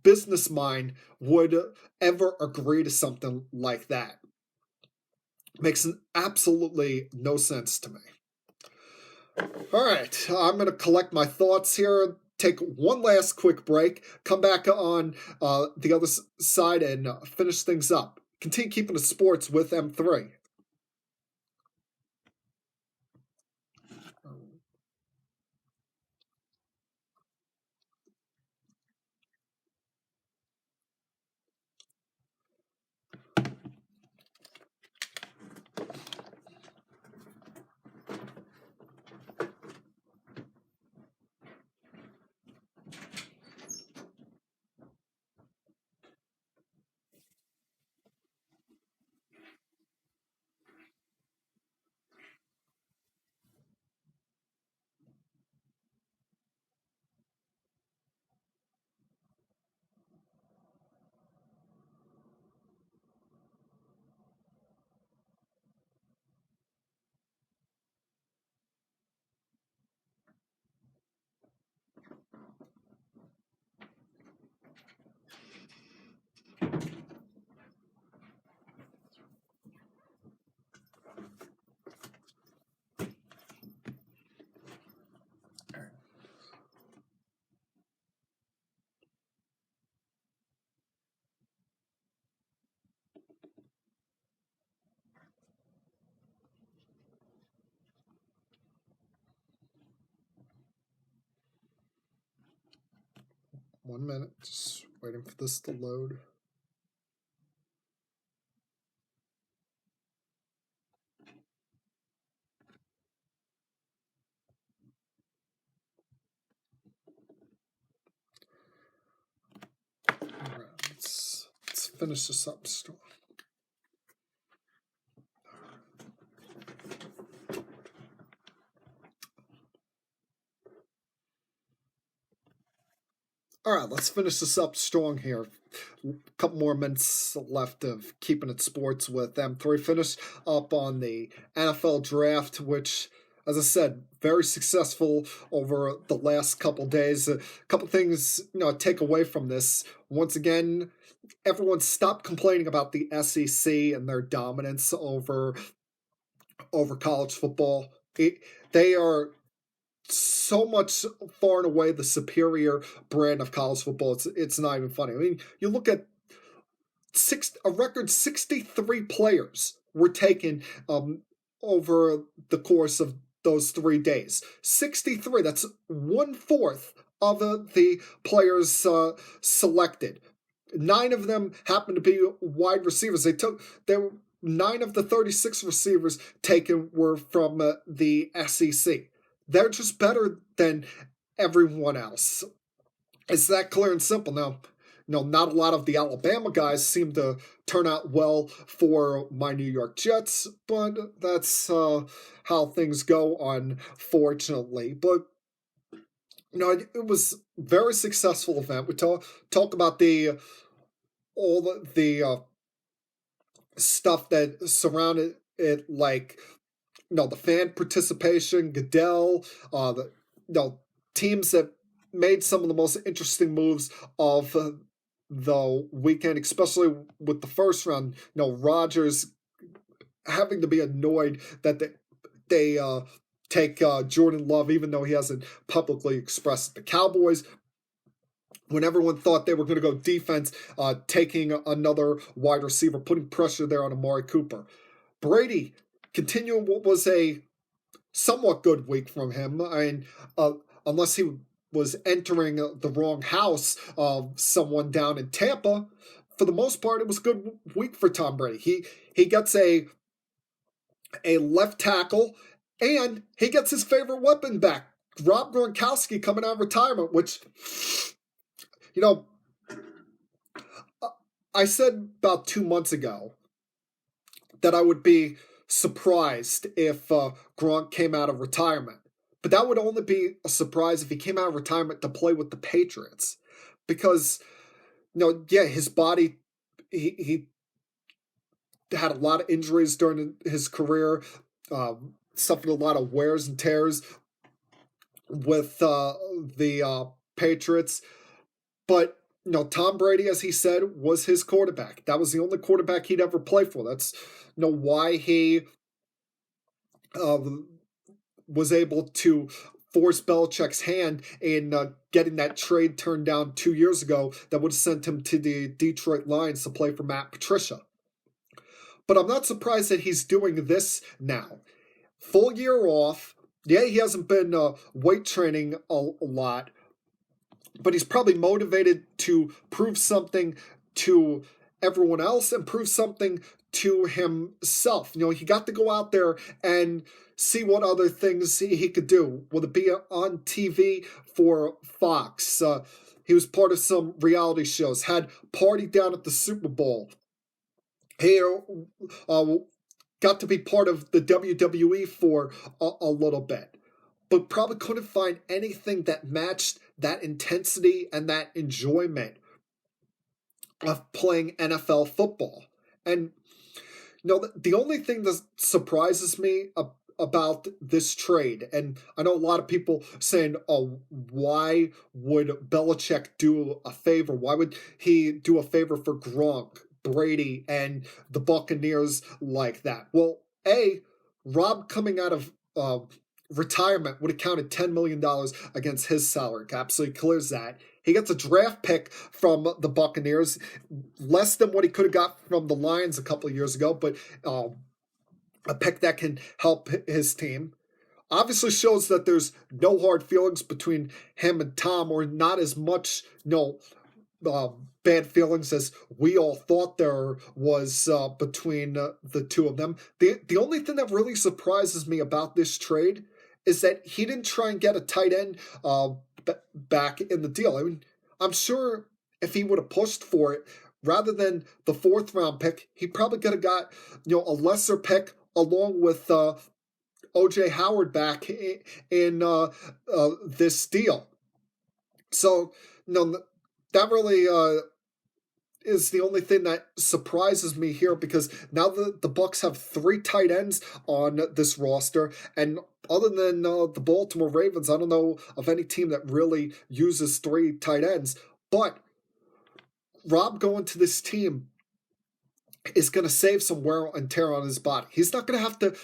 business mind would ever agree to something like that? Makes absolutely no sense to me. All right, I'm going to collect my thoughts here, take one last quick break, come back on the other side, and finish things up. Continue keeping the sports with M3. One minute, just waiting for this to load. All right, let's finish this up strong. All right, let's finish this up strong here. A couple more minutes left of keeping it sports with M3. Finished up on the NFL draft, which, as I said, very successful over the last couple days. A couple things, take away from this. Once again, everyone stopped complaining about the SEC and their dominance over college football. They are so much far and away the superior brand of college football. It's not even funny. I mean, you look at a record 63 players were taken over the course of those 3 days. 63, that's 1/4 of the players selected. 9 of them happened to be wide receivers. They were 9 of the 36 receivers taken were from the SEC. They're just better than everyone else. It's that clear and simple. Now, not a lot of the Alabama guys seem to turn out well for my New York Jets, but that's how things go, unfortunately. But it was a very successful event. We talk about all the stuff that surrounded it, like the fan participation, Goodell, teams that made some of the most interesting moves of the weekend, especially with the first round. Rodgers having to be annoyed that they take Jordan Love, even though he hasn't publicly expressed it. The Cowboys, when everyone thought they were going to go defense, taking another wide receiver, putting pressure there on Amari Cooper. Brady continuing what was a somewhat good week from him. I mean, unless he was entering the wrong house of someone down in Tampa, for the most part, it was a good week for Tom Brady. He gets a left tackle, and he gets his favorite weapon back. Rob Gronkowski coming out of retirement, which, I said about 2 months ago that I would be surprised if Gronk came out of retirement. But that would only be a surprise if he came out of retirement to play with the Patriots. Because, his body, he had a lot of injuries during his career, suffered a lot of wears and tears with the Patriots. But, Tom Brady, as he said, was his quarterback. That was the only quarterback he'd ever play for. That's why he was able to force Belichick's hand in getting that trade turned down 2 years ago that would have sent him to the Detroit Lions to play for Matt Patricia. But I'm not surprised that he's doing this now. Full year off. Yeah, he hasn't been weight training a lot, but he's probably motivated to prove something to everyone else and prove something to himself. He got to go out there and see what other things he could do. Will it be on TV for Fox? He was part of some reality shows, had party down at the Super Bowl. He got to be part of the WWE for a little bit, but probably couldn't find anything that matched that intensity and that enjoyment of playing NFL football. And the only thing that surprises me about this trade, and I know a lot of people saying, oh, why would Belichick do a favor? Why would he do a favor for Gronk, Brady, and the Buccaneers like that? Well, Rob coming out of retirement would have counted $10 million against his salary cap, so he clears that. He gets a draft pick from the Buccaneers, less than what he could have got from the Lions a couple of years ago, but a pick that can help his team. Obviously shows that there's no hard feelings between him and Tom, or not as much bad feelings as we all thought there was between the two of them. The only thing that really surprises me about this trade is that he didn't try and get a tight end back in the deal. I mean, I'm sure if he would have pushed for it, rather than the 4th round pick, he probably could have got a lesser pick along with O.J. Howard back in this deal. So, that really is the only thing that surprises me here, because now the Bucs have 3 tight ends on this roster, and other than the Baltimore Ravens, I don't know of any team that really uses 3 tight ends. But Rob going to this team is going to save some wear and tear on his body. He's not going to have to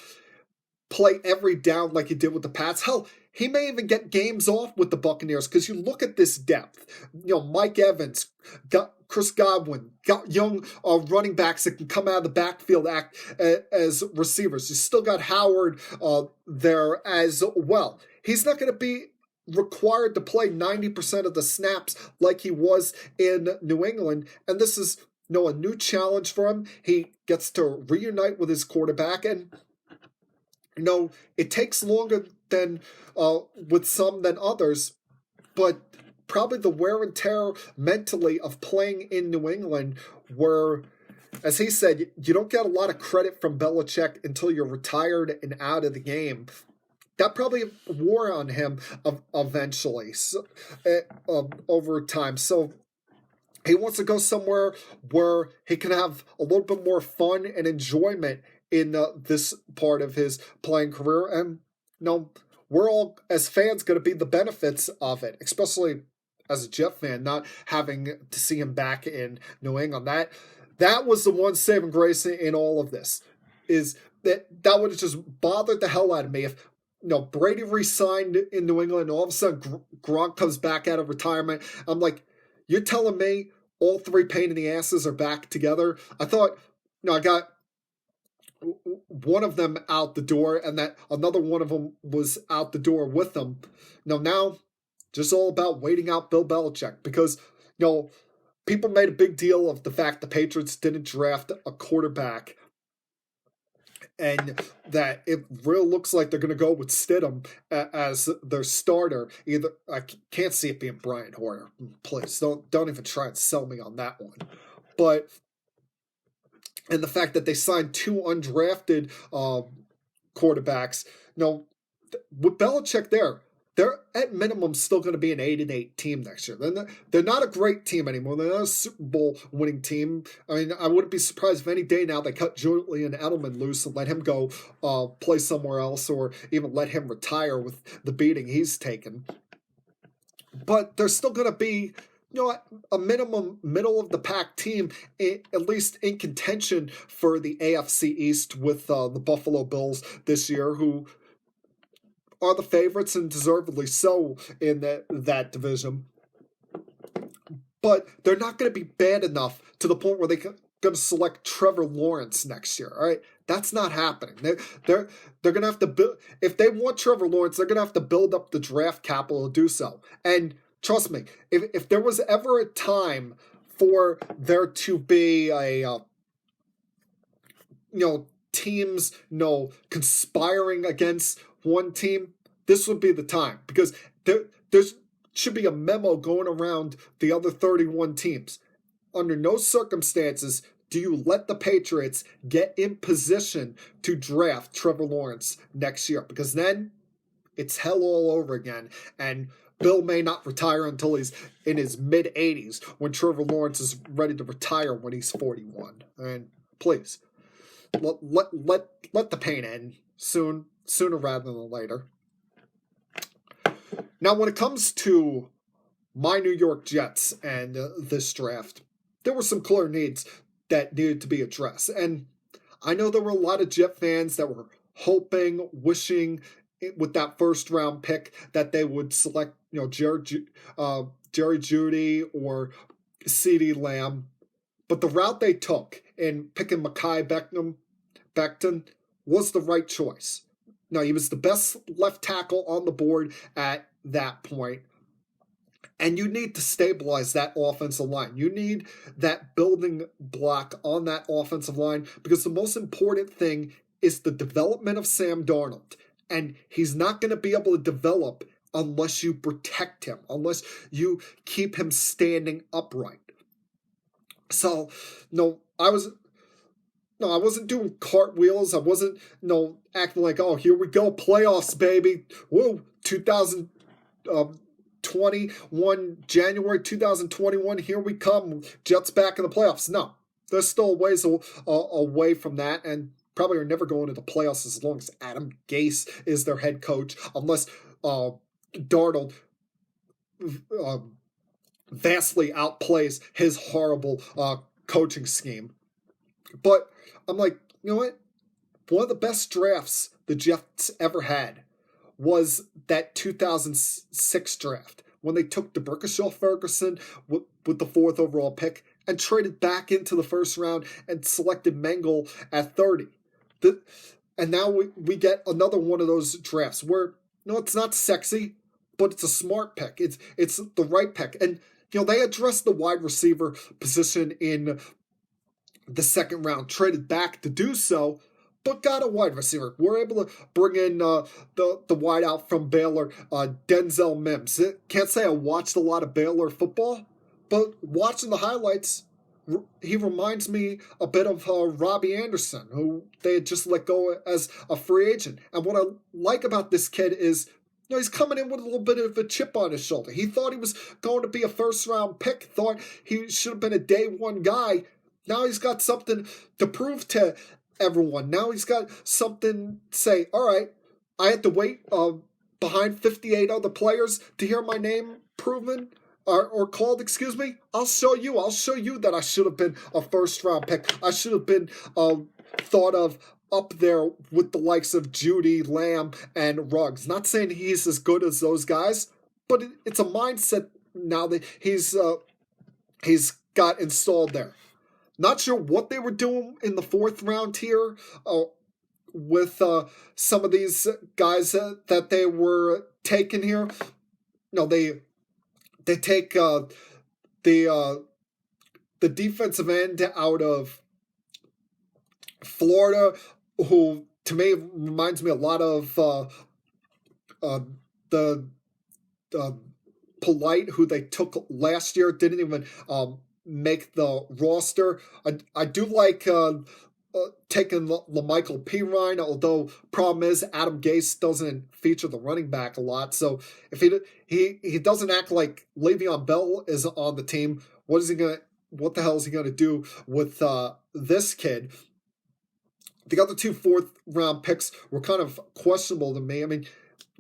play every down like he did with the Pats. Hell, he may even get games off with the Buccaneers because you look at this depth. Mike Evans, got Chris Godwin, got young running backs that can come out of the backfield act as receivers. You still got Howard there as well. He's not going to be required to play 90% of the snaps like he was in New England, and this is a new challenge for him. He gets to reunite with his quarterback, and it takes longer than with some than others, but probably the wear and tear mentally of playing in New England, where, as he said, you don't get a lot of credit from Belichick until you're retired and out of the game. That probably wore on him eventually, over time. So he wants to go somewhere where he can have a little bit more fun and enjoyment in this part of his playing career. And, we're all, as fans, going to be the benefits of it, especially as a Jet fan, not having to see him back in New England. That was the one saving grace in all of this, is that would have just bothered the hell out of me if Brady re-signed in New England and all of a sudden Gronk comes back out of retirement. I'm like, you're telling me all three pain in the asses are back together? I thought, I got one of them out the door and that another one of them was out the door with them. Now just all about waiting out Bill Belichick, because, people made a big deal of the fact the Patriots didn't draft a quarterback, and that it really looks like they're going to go with Stidham as their starter. Either I can't see it being Brian Hoyer. Please don't even try and sell me on that one. But and the fact that they signed two undrafted quarterbacks, with Belichick there, they're at minimum still going to be an 8-8 team next year. They're not a great team anymore. They're not a Super Bowl winning team. I mean, I wouldn't be surprised if any day now they cut Julian Edelman loose and let him go play somewhere else, or even let him retire with the beating he's taken. But they're still going to be, a minimum middle of the pack team, at least in contention for the AFC East with the Buffalo Bills this year, who are the favorites and deservedly so in that division. But they're not going to be bad enough to the point where they're going to select Trevor Lawrence next year. All right, that's not happening. They're going to have to build. If they want Trevor Lawrence, they're going to have to build up the draft capital to do so. And trust me, if there was ever a time for there to be a teams conspiring against one team, this would be the time, because there should be a memo going around the other 31 teams. Under no circumstances do you let the Patriots get in position to draft Trevor Lawrence next year, because then it's hell all over again, and Bill may not retire until he's in his mid-80s, when Trevor Lawrence is ready to retire when he's 41. And please, let the pain end sooner rather than later. Now, when it comes to my New York Jets and this draft, there were some clear needs that needed to be addressed. And I know there were a lot of Jet fans that were hoping, wishing with that first round pick that they would select, Jerry Jeudy or CeeDee Lamb. But the route they took in picking Mekhi Becton was the right choice. Now, he was the best left tackle on the board at that point. And you need to stabilize that offensive line. You need that building block on that offensive line, because the most important thing is the development of Sam Darnold. And he's not going to be able to develop unless you protect him, unless you keep him standing upright. So, I wasn't doing cartwheels. I wasn't, acting like, oh, here we go, playoffs, baby. Whoa, 2021, January 2021, here we come. Jets back in the playoffs. No, there's still ways away from that, and probably are never going to the playoffs as long as Adam Gase is their head coach, unless Darnold vastly outplays his horrible coaching scheme. But I'm like, you know what? One of the best drafts the Jets ever had was that 2006 draft when they took DeBrickashaw Ferguson with the 4th overall pick and traded back into the first round and selected Mengel at 30. And now we get another one of those drafts where, it's not sexy, but it's a smart pick. It's the right pick. And, they addressed the wide receiver position in the second round, traded back to do so, but got a wide receiver. We're able to bring in the wide out from Baylor, Denzel Mims. Can't say I watched a lot of Baylor football, but watching the highlights, he reminds me a bit of Robbie Anderson, who they had just let go as a free agent. And what I like about this kid is, he's coming in with a little bit of a chip on his shoulder. He thought he was going to be a first-round pick, thought he should have been a day one guy. Now he's got something to prove to everyone. Now he's got something to say, all right, I had to wait behind 58 other players to hear my name proven or called, excuse me. I'll show you that I should have been a first-round pick. I should have been thought of up there with the likes of Judy, Lamb, and Ruggs. Not saying he's as good as those guys, but it's a mindset now that he's got installed there. Not sure what they were doing in the 4th round here with some of these guys that they were taking here. They take the defensive end out of Florida, who to me reminds me a lot of the Polite, who they took last year, didn't even make the roster. I do like taking LaMichael Pirine, although problem is Adam Gase doesn't feature the running back a lot. So if he doesn't act like Le'Veon Bell is on the team, what the hell is he gonna do with this kid? The other 2 4th round picks were kind of questionable to me. I mean,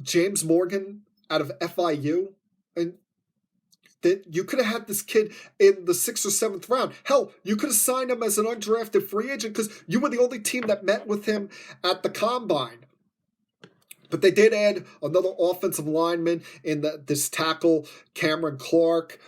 James Morgan out of FIU, and that you could have had this kid in the 6th or 7th round. Hell, you could have signed him as an undrafted free agent because you were the only team that met with him at the combine. But they did add another offensive lineman in this tackle, Cameron Clark.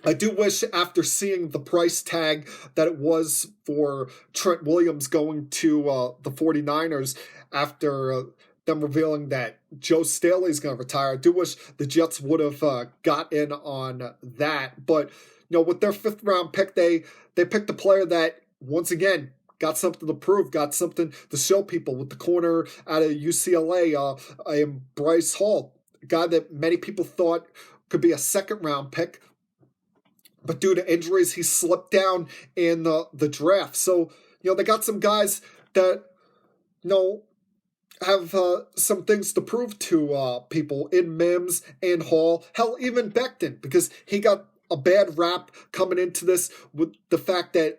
I do wish, after seeing the price tag that it was for Trent Williams going to the 49ers after them revealing that Joe Staley's going to retire, I do wish the Jets would have got in on that. But, with their 5th round pick, they picked a player that, once again, got something to prove, got something to show people with the corner out of UCLA, Bryce Hall, a guy that many people thought could be a 2nd round pick. But due to injuries, he slipped down in the draft. So, they got some guys that, have some things to prove to people in Mims and Hall. Hell, even Becton, because he got a bad rap coming into this with the fact that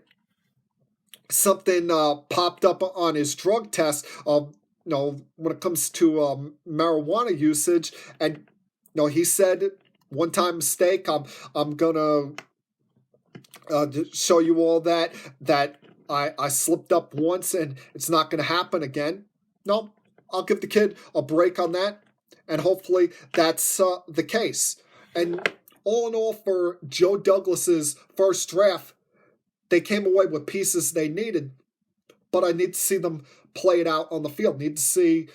something popped up on his drug test, when it comes to marijuana usage. And, he said, one-time mistake, I'm going to show you all that I slipped up once and it's not going to happen again. No, I'll give the kid a break on that, and hopefully that's the case. And all in all, for Joe Douglas's first draft, they came away with pieces they needed, but I need to see them play it out on the field. Need to see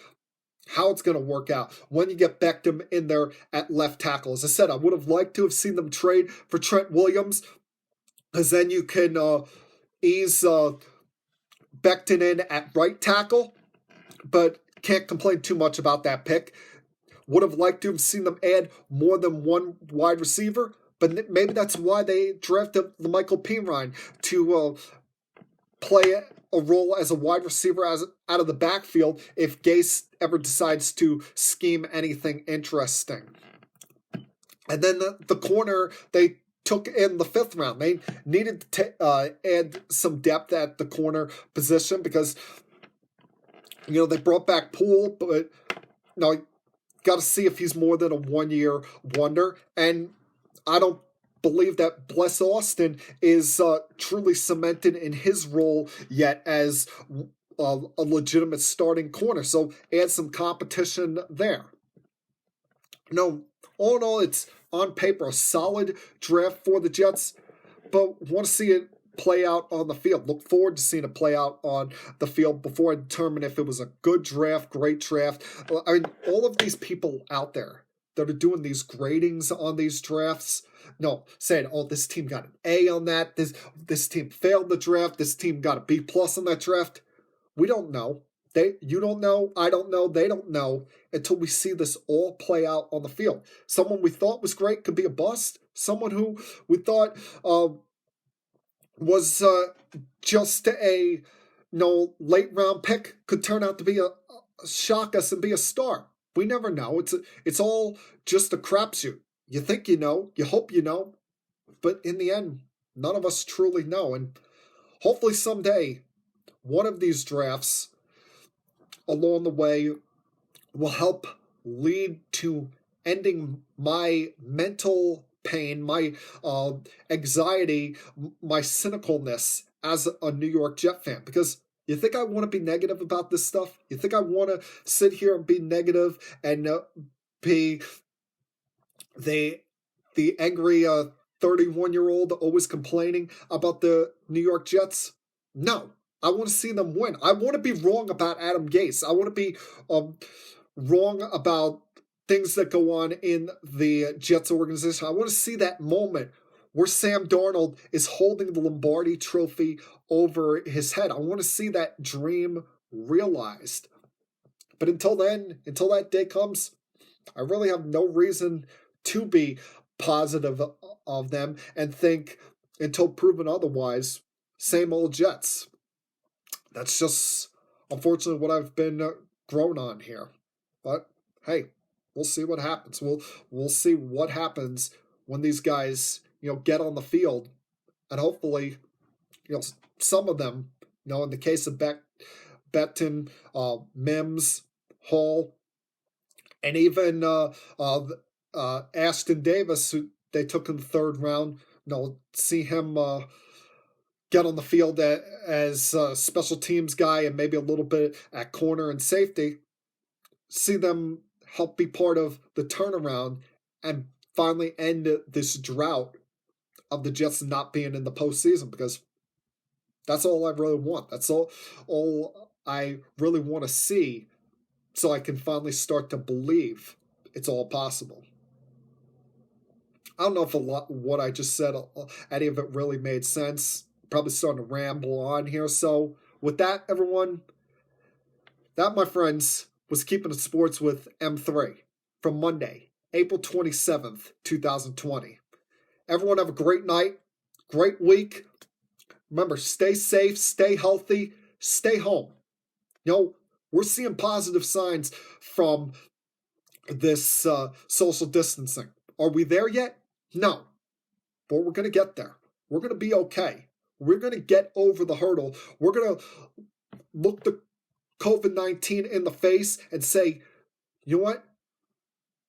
how it's going to work out when you get Beckham in there at left tackle. As I said, I would have liked to have seen them trade for Trent Williams, because then you can ease Becton in at right tackle, but can't complain too much about that pick. Would have liked to have seen them add more than one wide receiver, but maybe that's why they drafted LaMichael Pirine to play a role as a wide receiver out of the backfield if Gase ever decides to scheme anything interesting. And then the corner they took in the 5th round. They needed to add some depth at the corner position because, they brought back Poole, but, got to see if he's more than a one-year wonder. And I don't believe that Bless Austin is truly cemented in his role yet as a legitimate starting corner. So add some competition there. No, all in all, it's on paper a solid draft for the Jets, but want to see it play out on the field. Look forward to seeing it play out on the field before I determine if it was a good draft, great draft. I mean, all of these people out there that are doing these gradings on these drafts, no, saying, oh, this team got an A on that, this team failed the draft, this team got a B plus on that draft. We don't know. You don't know, I don't know, they don't know until we see this all play out on the field. Someone we thought was great could be a bust. Someone who we thought was just a late round pick could turn out to be shock us and be a star. We never know. It's all just a crapshoot. You think you know, you hope you know, but in the end, none of us truly know. And hopefully someday, one of these drafts along the way will help lead to ending my mental pain, my anxiety, my cynicalness as a New York Jet fan. Because you think I want to be negative about this stuff? You think I want to sit here and be negative and be the angry 31-year-old always complaining about the New York Jets? No. I want to see them win. I want to be wrong about Adam Gase. I want to be wrong about things that go on in the Jets organization. I want to see that moment where Sam Darnold is holding the Lombardi trophy over his head. I want to see that dream realized. But until then, until that day comes, I really have no reason to be positive of them and think, until proven otherwise, same old Jets. That's just, unfortunately, what I've been grown on here. But hey, we'll see what happens. We'll see what happens when these guys, get on the field, and hopefully, some of them, in the case of Becton, Mims, Hall, and even Ashton Davis, who they took in the third round, see him get on the field as a special teams guy and maybe a little bit at corner and safety, see them help be part of the turnaround and finally end this drought of the Jets not being in the postseason, because that's all I really want. That's all I really want to see, so I can finally start to believe it's all possible. I don't know if what I just said, any of it really made sense. Probably starting to ramble on here. So with that, everyone, that, my friends, was Keeping It Sports with M3 from Monday, April 27th, 2020. Everyone have a great night, great week. Remember, stay safe, stay healthy, stay home. We're seeing positive signs from this social distancing. Are we there yet? No. But we're going to get there. We're going to be okay. We're going to get over the hurdle. We're going to look the COVID-19 in the face and say, you know what?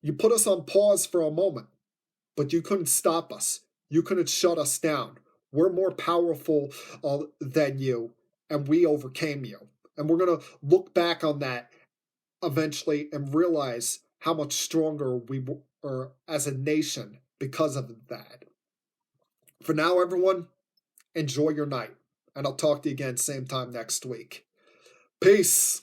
You put us on pause for a moment, but you couldn't stop us. You couldn't shut us down. We're more powerful than you, and we overcame you. And we're going to look back on that eventually and realize how much stronger we were as a nation because of that. For now, everyone, enjoy your night, and I'll talk to you again same time next week. Peace.